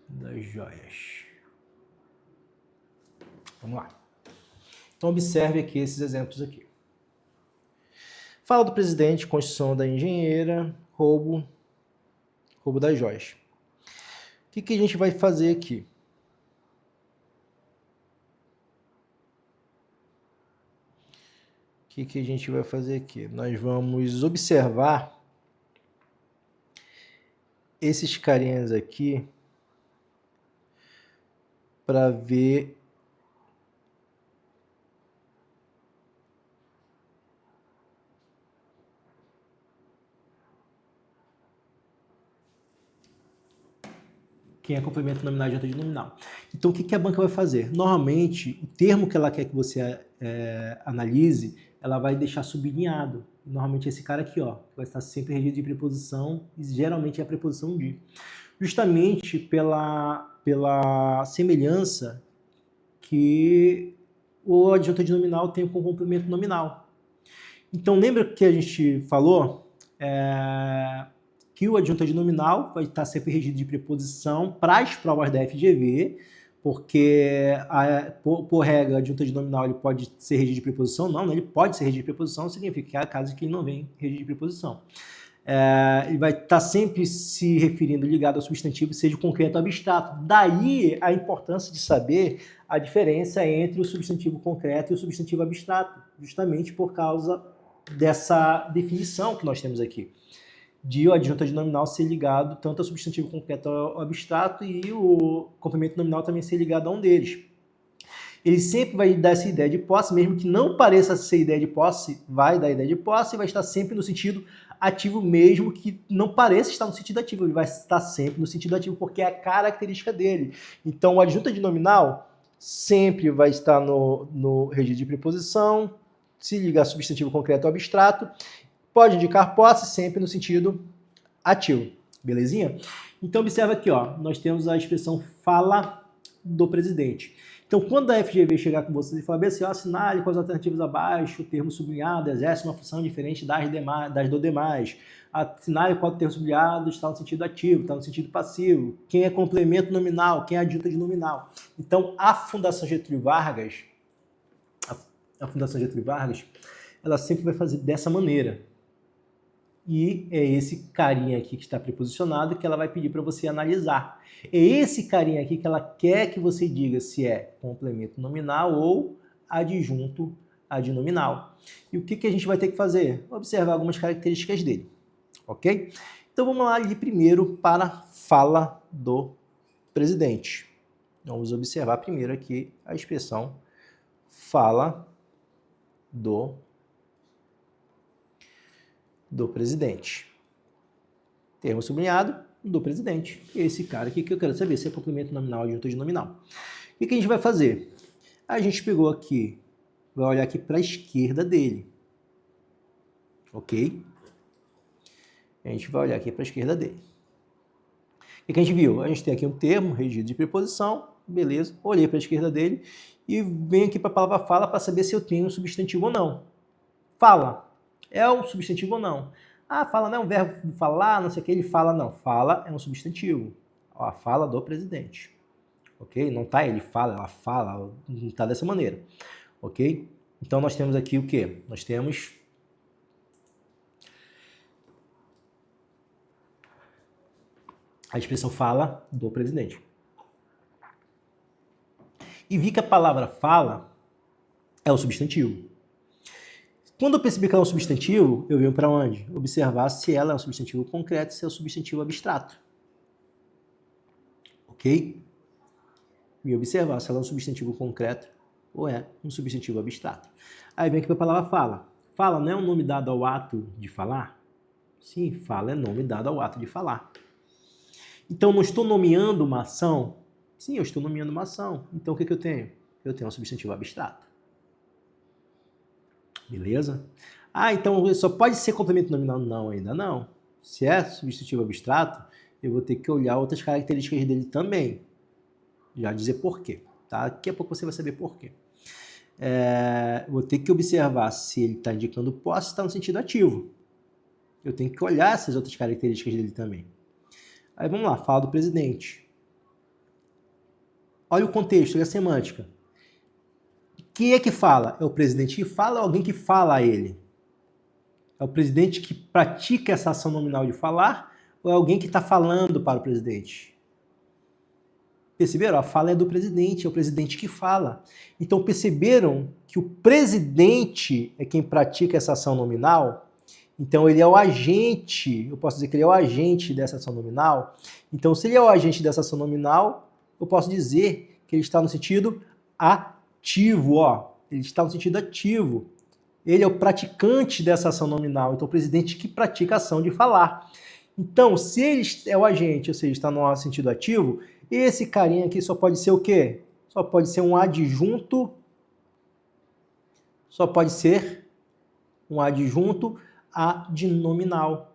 [SPEAKER 1] das joias. Vamos lá. Então observe aqui esses exemplos aqui. Fala do presidente, construção da engenheira, roubo das joias. O que a gente vai fazer aqui? O que a gente vai fazer aqui? Nós vamos observar esses carinhas aqui para ver quem é complemento nominal e adjunta de nominal. Então, o que a banca vai fazer? Normalmente, o termo que ela quer que você analise, ela vai deixar sublinhado. Normalmente, esse cara aqui, ó, vai estar sempre regido de preposição, e geralmente é a preposição de. Justamente pela semelhança que o adjunta de nominal tem com o complemento nominal. Então, lembra que a gente falou que o adjunta de nominal vai estar sempre regido de preposição para as provas da FGV, porque, por regra, a adjunta de nominal ele pode ser regido de preposição? Não, ele pode ser regido de preposição, significa que há casos que ele não vem regido de preposição. Ele vai estar sempre se referindo ligado ao substantivo, seja concreto ou abstrato. Daí a importância de saber a diferença entre o substantivo concreto e o substantivo abstrato, justamente por causa dessa definição que nós temos aqui, de o adjunta de nominal ser ligado tanto ao substantivo concreto ao abstrato e o complemento nominal também ser ligado a um deles. Ele sempre vai dar essa ideia de posse, mesmo que não pareça ser ideia de posse, vai dar ideia de posse e vai estar sempre no sentido ativo, mesmo que não pareça estar no sentido ativo, ele vai estar sempre no sentido ativo, porque é a característica dele. Então, o adjunta de nominal sempre vai estar no registro de preposição, se ligar a substantivo concreto ou abstrato, pode indicar posse sempre no sentido ativo, belezinha? Então, observa aqui, ó, nós temos a expressão fala do presidente. Então, quando a FGV chegar com vocês e falar assim, assinale com as alternativas abaixo, o termo sublinhado exerce uma função diferente das do demais. Assinale com o termo sublinhado está no sentido ativo, está no sentido passivo. Quem é complemento nominal, quem é adjunta de nominal. Então, a Fundação Getúlio Vargas, ela sempre vai fazer dessa maneira. E é esse carinha aqui que está preposicionado que ela vai pedir para você analisar. É esse carinha aqui que ela quer que você diga se é complemento nominal ou adjunto adnominal. E o que a gente vai ter que fazer? Observar algumas características dele, ok? Então vamos lá ali primeiro para fala do presidente. Vamos observar primeiro aqui a expressão fala do presidente. Termo sublinhado do presidente. Esse cara aqui que eu quero saber se é complemento nominal ou adjunta de nominal. O que a gente vai fazer? A gente pegou aqui, vai olhar aqui para a esquerda dele. Ok? A gente vai olhar aqui para a esquerda dele. O que a gente viu? A gente tem aqui um termo regido de preposição, beleza? Olhei para a esquerda dele e venho aqui para a palavra fala para saber se eu tenho um substantivo ou não. Fala. É um substantivo ou não? Fala não é um verbo falar, não sei o que, ele fala não. Fala é um substantivo. Ó, a fala do presidente. Ok? Não tá ele fala, ela fala, não tá dessa maneira. Ok? Então nós temos aqui o quê? Nós temos a expressão fala do presidente. E vi que a palavra fala é o substantivo. Quando eu percebi que ela é um substantivo, eu venho para onde? Observar se ela é um substantivo concreto, se é um substantivo abstrato. Ok? E observar se ela é um substantivo concreto ou é um substantivo abstrato. Aí vem aqui para a palavra fala. Fala não é um nome dado ao ato de falar? Sim, fala é nome dado ao ato de falar. Então, não estou nomeando uma ação? Sim, eu estou nomeando uma ação. Então, o que eu tenho? Eu tenho um substantivo abstrato. Beleza? Então só pode ser complemento nominal? Não, ainda não. Se é substantivo abstrato, eu vou ter que olhar outras características dele também. Já dizer por quê. Tá? Daqui a pouco você vai saber por quê. vou ter que observar se ele está indicando posse, está no sentido ativo. Eu tenho que olhar essas outras características dele também. Aí vamos lá, fala do presidente. Olha o contexto, olha a semântica. Quem é que fala? É o presidente que fala ou alguém que fala a ele? É o presidente que pratica essa ação nominal de falar ou é alguém que está falando para o presidente? Perceberam? A fala é do presidente, é o presidente que fala. Então perceberam que o presidente é quem pratica essa ação nominal? Então ele é o agente, eu posso dizer que ele é o agente dessa ação nominal. Então se ele é o agente dessa ação nominal, eu posso dizer que ele está no sentido ativo, ó. Ele está no sentido ativo. Ele é o praticante dessa ação nominal, então o presidente que pratica a ação de falar. Então, se ele é o agente, ou seja, está no sentido ativo, esse carinha aqui só pode ser o quê? Só pode ser um adjunto, adnominal,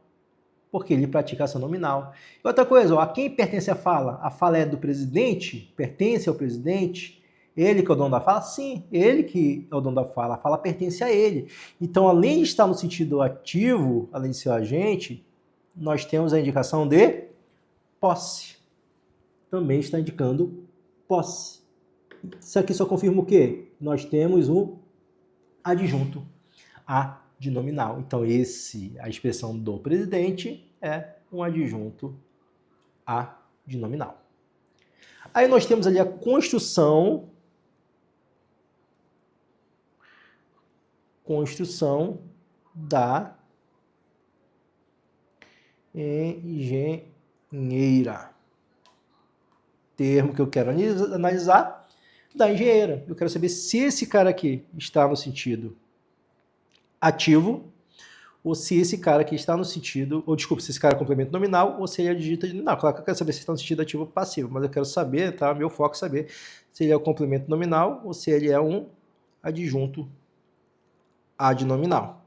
[SPEAKER 1] porque ele pratica a ação nominal. E outra coisa, ó, a quem pertence a fala? A fala é do presidente? Pertence ao presidente? Ele que é o dono da fala? Sim, ele que é o dono da fala. A fala pertence a ele. Então, além de estar no sentido ativo, além de ser o agente, nós temos a indicação de posse. Também está indicando posse. Isso aqui só confirma o quê? Nós temos um adjunto adnominal. Então, a expressão do presidente é um adjunto adnominal. Aí nós temos ali a construção da engenheira. Termo que eu quero analisar da engenheira. Eu quero saber se esse cara aqui está no sentido ativo ou se esse cara aqui está no sentido, ou desculpa, se esse cara é complemento nominal ou se ele é adjunto nominal. Claro que eu quero saber se está no sentido ativo ou passivo, mas eu quero saber, tá? Meu foco é saber se ele é o complemento nominal ou se ele é um adjunto adnominal.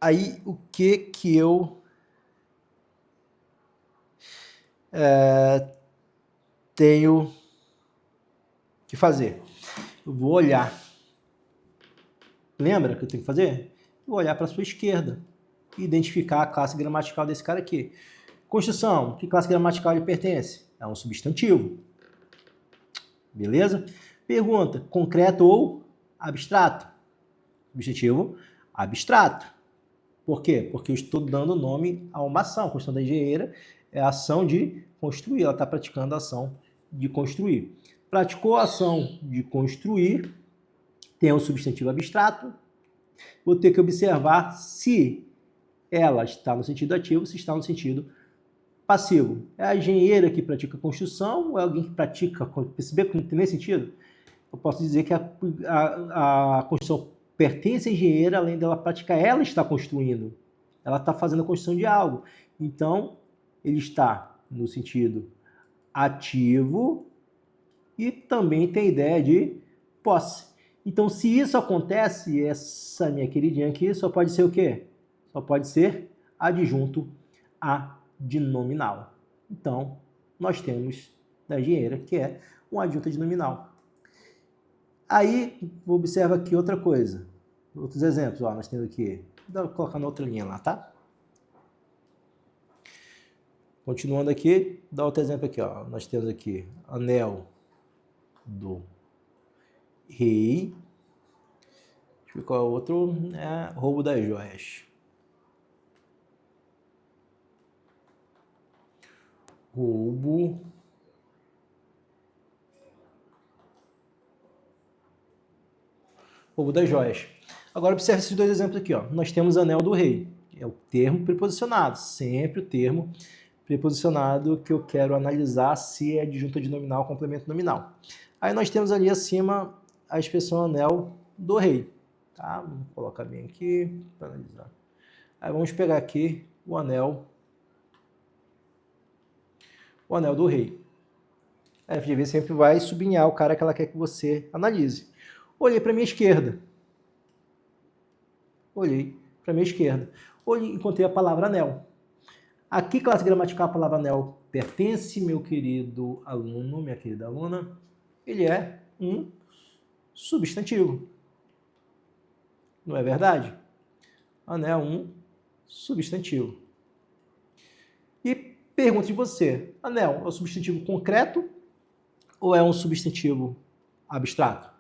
[SPEAKER 1] Aí, o que eu tenho que fazer? Eu vou olhar. Lembra que eu tenho que fazer? Vou olhar para a sua esquerda e identificar a classe gramatical desse cara aqui. Construção, que classe gramatical ele pertence? É um substantivo. Beleza? Pergunta, concreto ou abstrato? Substantivo abstrato. Por quê? Porque eu estou dando nome a uma ação. A construção da engenheira é a ação de construir. Ela está praticando a ação de construir. Praticou a ação de construir, tem o substantivo abstrato. Vou ter que observar se ela está no sentido ativo, se está no sentido passivo. É a engenheira que pratica construção ou é alguém que pratica... Percebe que não tem nem sentido? Eu posso dizer que a construção pertence à engenheira, além dela praticar, ela está construindo. Ela está fazendo a construção de algo. Então, ele está no sentido ativo e também tem a ideia de posse. Então, se isso acontece, essa minha queridinha aqui só pode ser o quê? Só pode ser adjunto adnominal. Então, nós temos da engenheira, que é um adjunto adnominal. Aí, observa aqui outra coisa. Outros exemplos. Ó, nós temos aqui. Vou colocar na outra linha lá, tá? Continuando aqui, dá outro exemplo aqui. Ó. Nós temos aqui anel do rei. Deixa eu ver qual é o outro. Roubo das joias. Roubo das joias. Agora observe esses dois exemplos aqui. Ó. Nós temos anel do rei. É o termo preposicionado. Sempre o termo preposicionado que eu quero analisar se é adjunto adnominal ou complemento nominal. Aí nós temos ali acima a expressão anel do rei. Tá? Vamos colocar bem aqui para analisar. Aí vamos pegar aqui o anel do rei. A FGV sempre vai sublinhar o cara que ela quer que você analise. Olhei para a minha esquerda. Encontrei a palavra anel. A que classe gramatical a palavra anel pertence, meu querido aluno, minha querida aluna? Ele é um substantivo. Não é verdade? Anel, um substantivo. E pergunto de você, anel é um substantivo concreto ou é um substantivo abstrato?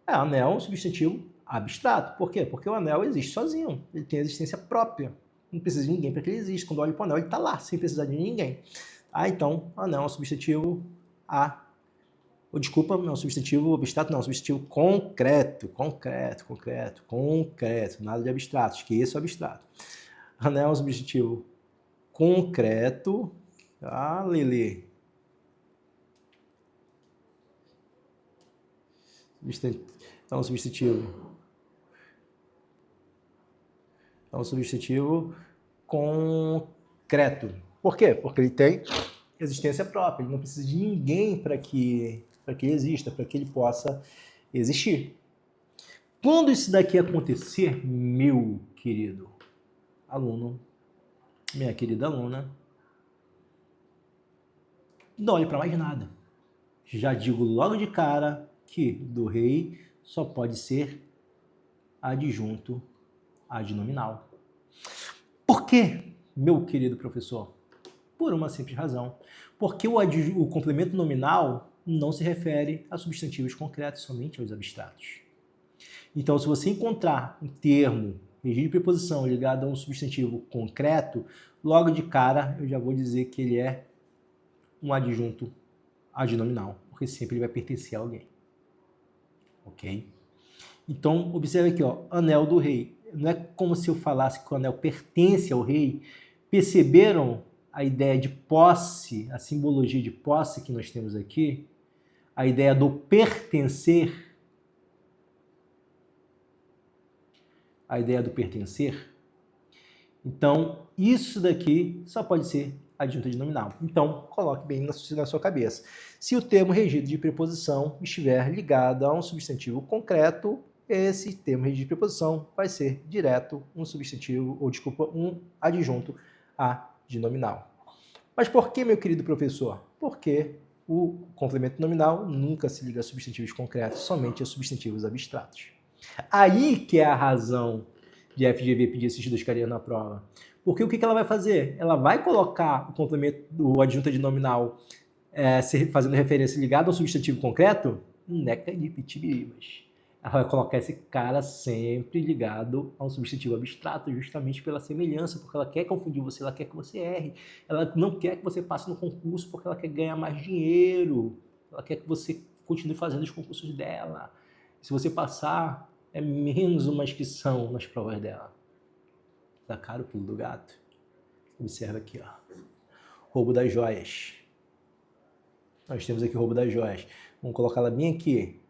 [SPEAKER 1] Anel é um substantivo abstrato. Por quê? Porque o anel existe sozinho. Ele tem existência própria. Não precisa de ninguém para que ele exista. Quando olha para o anel, ele está lá, sem precisar de ninguém. Então, anel é um substantivo é um substantivo abstrato, não, é um substantivo concreto. Nada de abstrato, esqueça o abstrato. Anel é um substantivo concreto. Lelê. É um substantivo concreto. Por quê? Porque ele tem existência própria. Ele não precisa de ninguém para que ele exista, para que ele possa existir. Quando isso daqui acontecer, meu querido aluno, minha querida aluna, não olhe para mais nada. Já digo logo de cara que do rei só pode ser adjunto adnominal. Por quê, meu querido professor? Por uma simples razão. Porque o complemento nominal não se refere a substantivos concretos, somente aos abstratos. Então, se você encontrar um termo, regime de preposição ligado a um substantivo concreto, logo de cara eu já vou dizer que ele é um adjunto adnominal, porque sempre ele vai pertencer a alguém. Ok? Então, observe aqui, anel do rei. Não é como se eu falasse que o anel pertence ao rei. Perceberam a ideia de posse, a simbologia de posse que nós temos aqui? A ideia do pertencer? A ideia do pertencer? Então, isso daqui só pode ser adjunto adnominal. Então, coloque bem na sua cabeça. Se o termo regido de preposição estiver ligado a um substantivo concreto, esse termo regido de preposição vai ser direto um adjunto adnominal. Mas por que, meu querido professor? Porque o complemento nominal nunca se liga a substantivos concretos, somente a substantivos abstratos. Aí que é a razão de FGV pedir esses dois carinhas na prova. Porque o que ela vai fazer? Ela vai colocar o complemento do adjunto adnominal fazendo referência ligada ao substantivo concreto? Neca de pitibiribas. Ela vai colocar esse cara sempre ligado a um substantivo abstrato, justamente pela semelhança, porque ela quer confundir você, ela quer que você erre. Ela não quer que você passe no concurso porque ela quer ganhar mais dinheiro. Ela quer que você continue fazendo os concursos dela. Se você passar, é menos uma inscrição nas provas dela. Dá caro o pulo do gato. Observa aqui, roubo das joias. Nós temos aqui o roubo das joias. Vamos colocá-la bem aqui.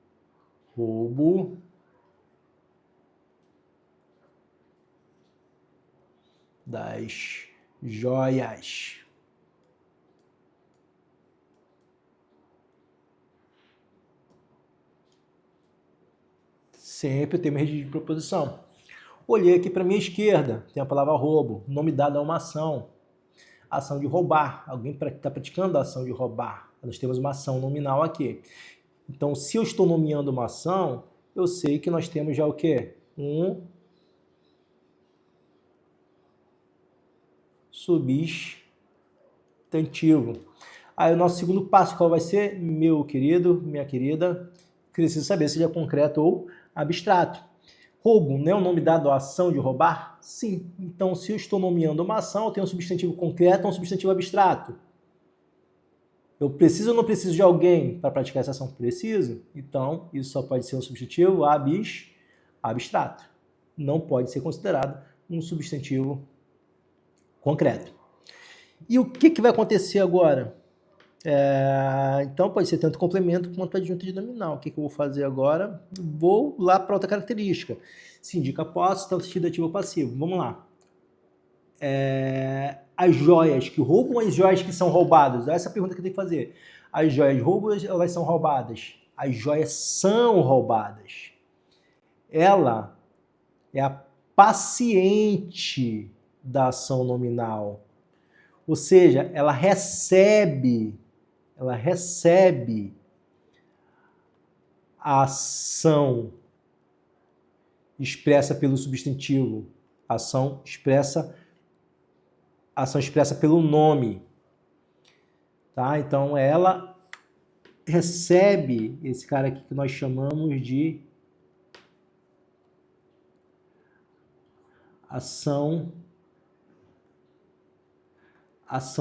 [SPEAKER 1] Roubo das joias. Sempre tem uma rede de proposição. Olhei aqui para a minha esquerda, tem a palavra roubo, nome dado a uma ação. Ação de roubar. Alguém está praticando a ação de roubar. Nós temos uma ação nominal aqui. Então, se eu estou nomeando uma ação, eu sei que nós temos já o quê? Um substantivo. Aí o nosso segundo passo, qual vai ser? Meu querido, minha querida, preciso saber se ele é concreto ou abstrato. Roubo, não é o nome dado à ação de roubar? Sim. Então, se eu estou nomeando uma ação, eu tenho um substantivo concreto ou um substantivo abstrato? Eu preciso ou não preciso de alguém para praticar essa ação? Preciso. Então, isso só pode ser um substantivo abstrato. Não pode ser considerado um substantivo concreto. E o que vai acontecer agora? Então, pode ser tanto complemento quanto adjunto adnominal. O que eu vou fazer agora? Vou lá para outra característica. Se indica posse, está sentido ativo ou passivo. Vamos lá. As joias que roubam, as joias que são roubadas? Essa é a pergunta que eu tenho que fazer. As joias roubam, elas são roubadas? As joias são roubadas. Ela é a paciente da ação nominal. Ou seja, ela recebe a ação expressa pelo substantivo, ação expressa pelo nome, tá? Então ela recebe esse cara aqui que nós chamamos de ação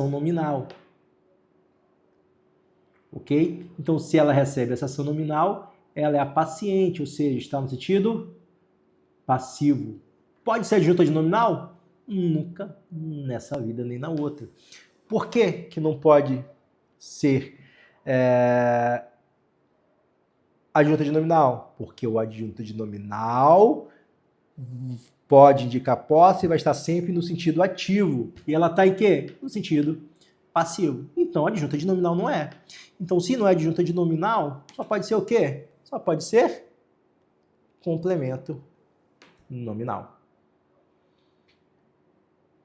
[SPEAKER 1] nominal, ok? Então se ela recebe essa ação nominal, ela é a paciente, ou seja, está no sentido passivo. Pode ser adjunta de nominal? Nunca nessa vida nem na outra. Por que que não pode ser adjunta de nominal? Porque o adjunto de nominal pode indicar posse e vai estar sempre no sentido ativo. E ela está em quê? No sentido passivo. Então, adjunta de nominal não é. Então, se não é adjunta de nominal, só pode ser o quê? Só pode ser complemento nominal.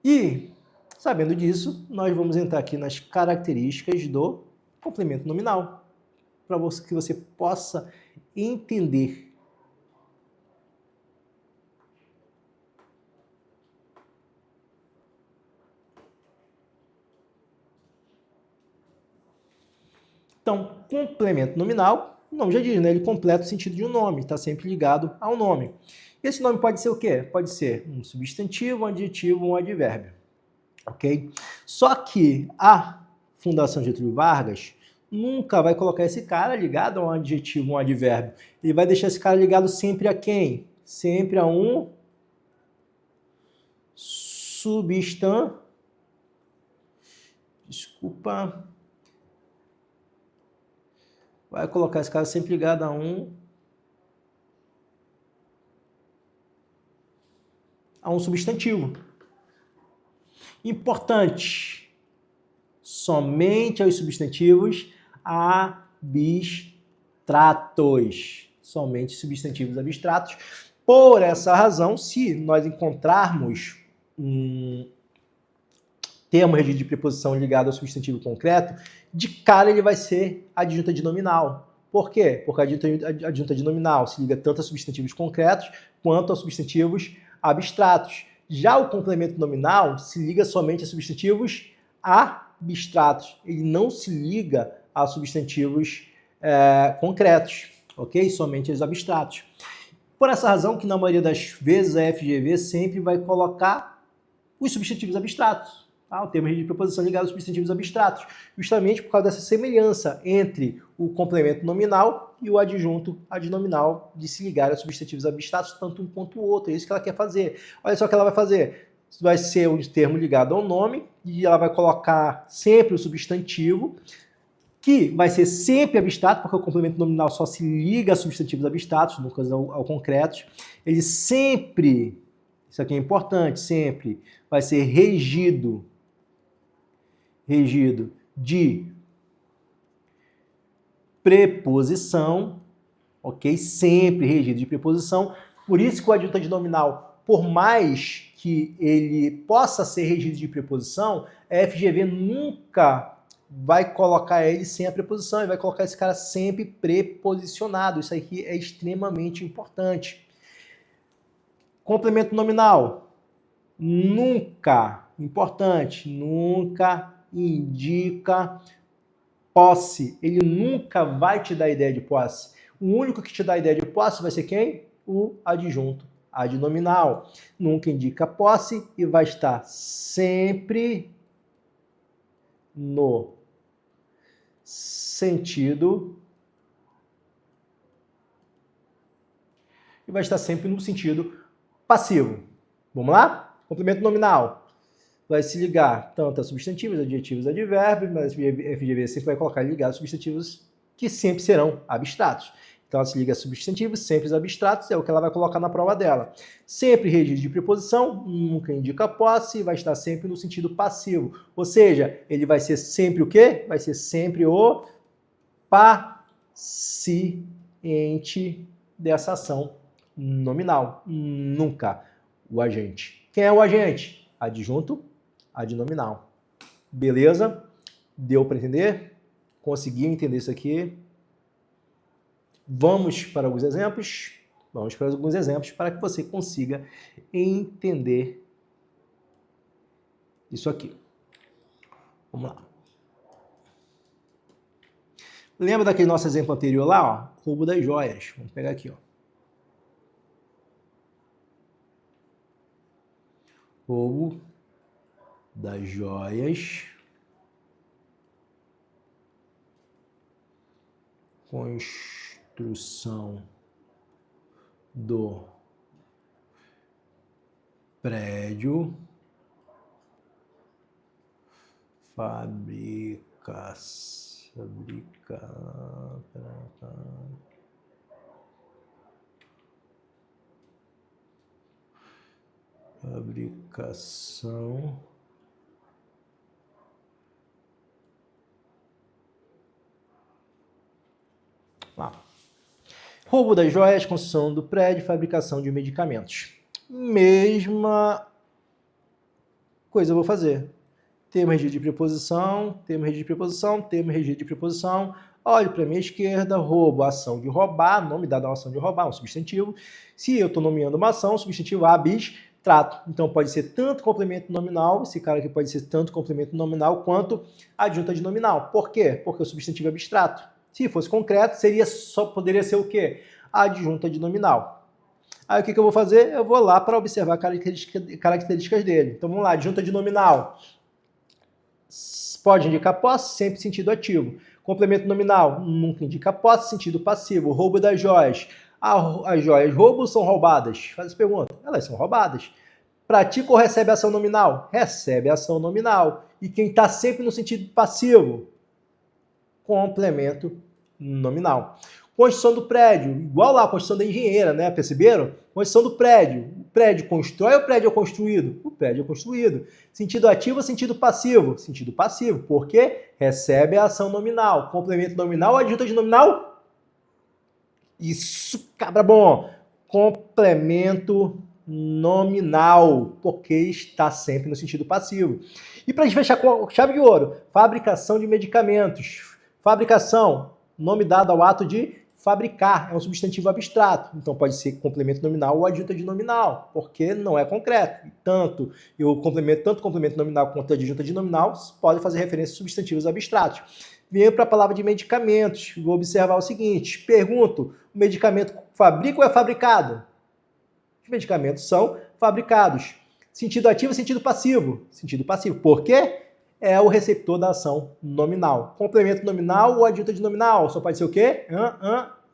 [SPEAKER 1] E, sabendo disso, nós vamos entrar aqui nas características do complemento nominal, para que você possa entender. Então, complemento nominal, o nome já diz, né? Ele completa o sentido de um nome, está sempre ligado ao nome. Esse nome pode ser o quê? Pode ser um substantivo, um adjetivo, um advérbio. Ok? Só que a Fundação Getúlio Vargas nunca vai colocar esse cara ligado a um adjetivo, um advérbio. Ele vai deixar esse cara ligado sempre a quem? Sempre a um substantivo. Desculpa. Vai colocar esse cara sempre ligado a um substantivo. Importante. Somente aos substantivos abstratos. Somente substantivos abstratos. Por essa razão, se nós encontrarmos um termo regido de preposição ligado ao substantivo concreto, de cara ele vai ser adjunta de nominal. Por quê? Porque a adjunta de nominal se liga tanto a substantivos concretos quanto a substantivos abstratos. Já o complemento nominal se liga somente a substantivos abstratos. Ele não se liga a substantivos concretos, ok? Somente os abstratos. Por essa razão que na maioria das vezes a FGV sempre vai colocar os substantivos abstratos. Tá? O termo de preposição ligado aos substantivos abstratos, justamente por causa dessa semelhança entre o complemento nominal e o adjunto adnominal de se ligar aos substantivos abstratos, tanto um quanto o outro. É isso que ela quer fazer. Olha só o que ela vai fazer. Vai ser um termo ligado ao nome e ela vai colocar sempre o substantivo, que vai ser sempre abstrato, porque o complemento nominal só se liga a substantivos abstratos, no caso ao concretos. Ele sempre, isso aqui é importante, sempre vai ser regido de preposição, ok? Sempre regido de preposição. Por isso que o adjunto adnominal, por mais que ele possa ser regido de preposição, a FGV nunca vai colocar ele sem a preposição, e vai colocar esse cara sempre preposicionado. Isso aqui é extremamente importante. Complemento nominal. Nunca, importante, nunca indica posse. Ele nunca vai te dar ideia de posse. O único que te dá ideia de posse vai ser quem? O adjunto adnominal. Nunca indica posse e vai estar sempre no sentido e vai estar sempre no sentido passivo. Vamos lá? Complemento nominal. Vai se ligar tanto a substantivos, adjetivos, advérbios, mas a FGV sempre vai colocar ligado a substantivos que sempre serão abstratos. Então, ela se liga a substantivos, sempre os abstratos, é o que ela vai colocar na prova dela. Sempre regido de preposição, nunca indica posse, vai estar sempre no sentido passivo. Ou seja, ele vai ser sempre o quê? Vai ser sempre o paciente dessa ação nominal. Nunca o agente. Quem é o agente? Adjunto adnominal. Beleza? Deu para entender? Conseguiu entender isso aqui? Vamos para alguns exemplos? Vamos para alguns exemplos para que você consiga entender isso aqui. Vamos lá. Lembra daquele nosso exemplo anterior lá? Ó? Roubo das joias. Vamos pegar aqui. Ó. Roubo das joias. Construção do prédio. Fabricação lá. Roubo das joias, construção do prédio, fabricação de medicamentos. Mesma coisa eu vou fazer. Termo regido de preposição, termo regido de preposição, termo regido de preposição. Olhe para a minha esquerda, roubo, ação de roubar, nome dado a ação de roubar, um substantivo. Se eu estou nomeando uma ação, substantivo a, bis, trato. Então pode ser tanto complemento nominal, esse cara aqui pode ser tanto complemento nominal quanto adjunta de nominal. Por quê? Porque o substantivo é abstrato. Se fosse concreto, poderia ser o quê? A adjunta de nominal. Aí o que eu vou fazer? Eu vou lá para observar características dele. Então vamos lá, adjunta de nominal. Pode indicar posse, sempre sentido ativo. Complemento nominal, nunca indica posse, sentido passivo. Roubo das joias. As joias roubam ou são roubadas? Faz essa pergunta. Elas são roubadas. Pratica ou recebe ação nominal? Recebe ação nominal. E quem está sempre no sentido passivo? Complemento nominal. Construção do prédio, igual lá a construção da engenheira, né? Perceberam? Construção do prédio. O prédio constrói ou o prédio é construído? O prédio é construído. Sentido ativo ou sentido passivo? Sentido passivo. Por quê? Recebe a ação nominal. Complemento nominal ou adjunta de nominal? Isso, cabra bom. Complemento nominal, porque está sempre no sentido passivo. E para a gente fechar com chave de ouro, fabricação de medicamentos. Fabricação, nome dado ao ato de fabricar, é um substantivo abstrato, então pode ser complemento nominal ou adjunta de nominal, porque não é concreto. Tanto complemento nominal quanto adjunta de nominal podem fazer referência a substantivos abstratos. Venho para a palavra de medicamentos, vou observar o seguinte, pergunto, o medicamento fabrica ou é fabricado? Os medicamentos são fabricados. Sentido ativo, sentido passivo. Sentido passivo, por quê? É o receptor da ação nominal. Complemento nominal ou adjunta de nominal? Só pode ser o quê?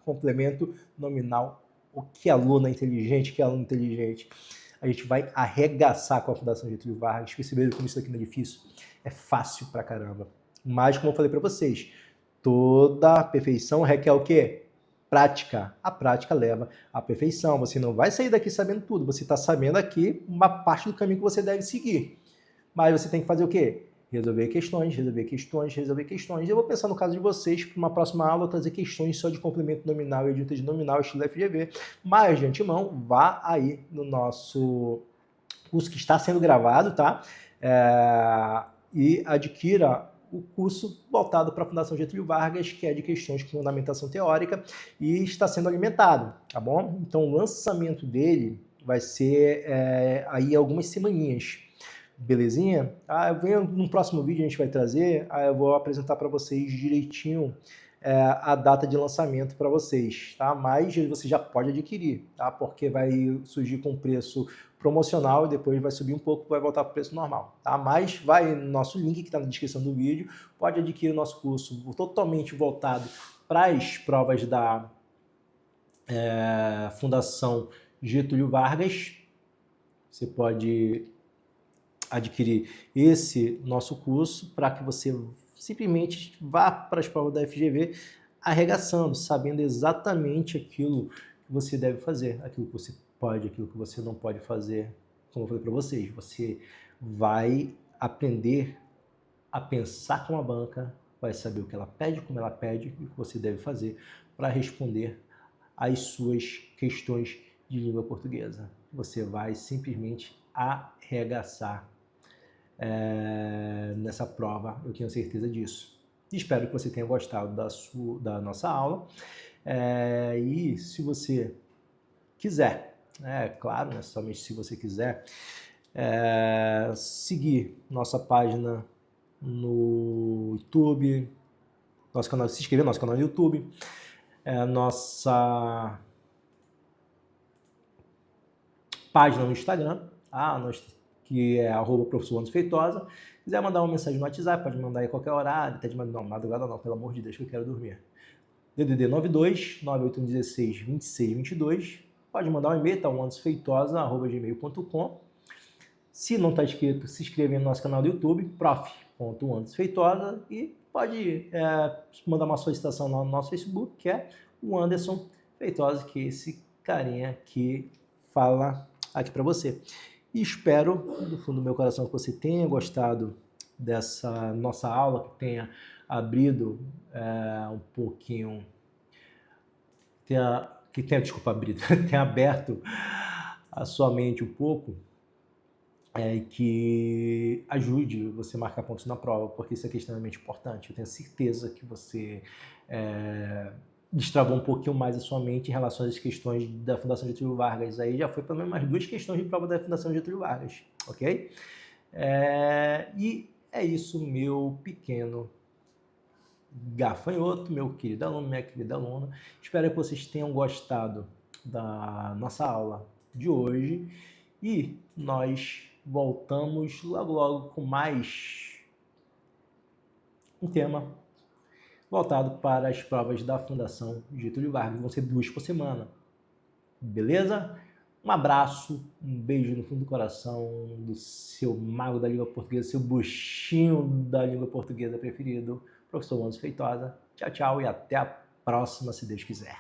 [SPEAKER 1] Complemento nominal. O que aluno inteligente, que aluno inteligente. A gente vai arregaçar com a Fundação Getúlio Vargas. Perceberam como isso aqui não é difícil? É fácil pra caramba. Mas, como eu falei para vocês, toda perfeição requer o quê? Prática. A prática leva à perfeição. Você não vai sair daqui sabendo tudo. Você está sabendo aqui uma parte do caminho que você deve seguir. Mas você tem que fazer o quê? Resolver questões, resolver questões, resolver questões. Eu vou pensar no caso de vocês, para uma próxima aula, trazer questões só de complemento nominal e adjunta de nominal, estilo FGV. Mas, de antemão, vá aí no nosso curso que está sendo gravado, tá? E adquira o curso voltado para a Fundação Getúlio Vargas, que é de questões com fundamentação teórica e está sendo alimentado, tá bom? Então, o lançamento dele vai ser aí algumas semaninhas. Belezinha? Eu venho no próximo vídeo, a gente vai trazer, eu vou apresentar para vocês direitinho a data de lançamento para vocês, tá? Mas você já pode adquirir, tá? Porque vai surgir com preço promocional e depois vai subir um pouco, vai voltar para o preço normal, tá? Mas vai no nosso link que está na descrição do vídeo, pode adquirir o nosso curso totalmente voltado para as provas da Fundação Getúlio Vargas. Você pode adquirir esse nosso curso para que você simplesmente vá para as provas da FGV arregaçando, sabendo exatamente aquilo que você deve fazer, aquilo que você pode, aquilo que você não pode fazer. Como eu falei para vocês, você vai aprender a pensar com a banca, vai saber o que ela pede, como ela pede e o que você deve fazer para responder às suas questões de língua portuguesa. Você vai simplesmente arregaçar nessa prova, eu tenho certeza disso. Espero que você tenha gostado da nossa aula. E se você quiser, claro, né, somente se você quiser, seguir nossa página no YouTube, nosso canal, se inscrever no nosso canal no YouTube, nossa página no Instagram, que é @professor_Feitosa. Se quiser mandar uma mensagem no WhatsApp, pode mandar aí a qualquer horário, até de madrugada não, pelo amor de Deus, que eu quero dormir. DDD 92 98116 2622. Pode mandar um e-mail, tá? andersfeitosa@gmail.com. Se não está inscrito, se inscreva no nosso canal do YouTube, prof.andersfeitosa, e pode mandar uma solicitação no nosso Facebook, que é o Anderson Feitosa, que é esse carinha que fala aqui para você. E espero, do fundo do meu coração, que você tenha gostado dessa nossa aula, que tenha abrido um pouquinho, tenha aberto a sua mente um pouco, que ajude você a marcar pontos na prova, porque isso é extremamente importante. Eu tenho certeza que você destravou um pouquinho mais a sua mente em relação às questões da Fundação Getúlio Vargas. Aí já foi pelo menos mais 2 questões de prova da Fundação Getúlio Vargas, ok? E é isso, meu pequeno gafanhoto, meu querido aluno, minha querida aluna. Espero que vocês tenham gostado da nossa aula de hoje e nós voltamos logo logo com mais um tema voltado para as provas da Fundação Getúlio Vargas. Vão ser 2 por semana, beleza? Um abraço, um beijo no fundo do coração do seu mago da língua portuguesa, seu bruxinho da língua portuguesa preferido, professor Anderson Feitosa. Tchau, tchau e até a próxima, se Deus quiser.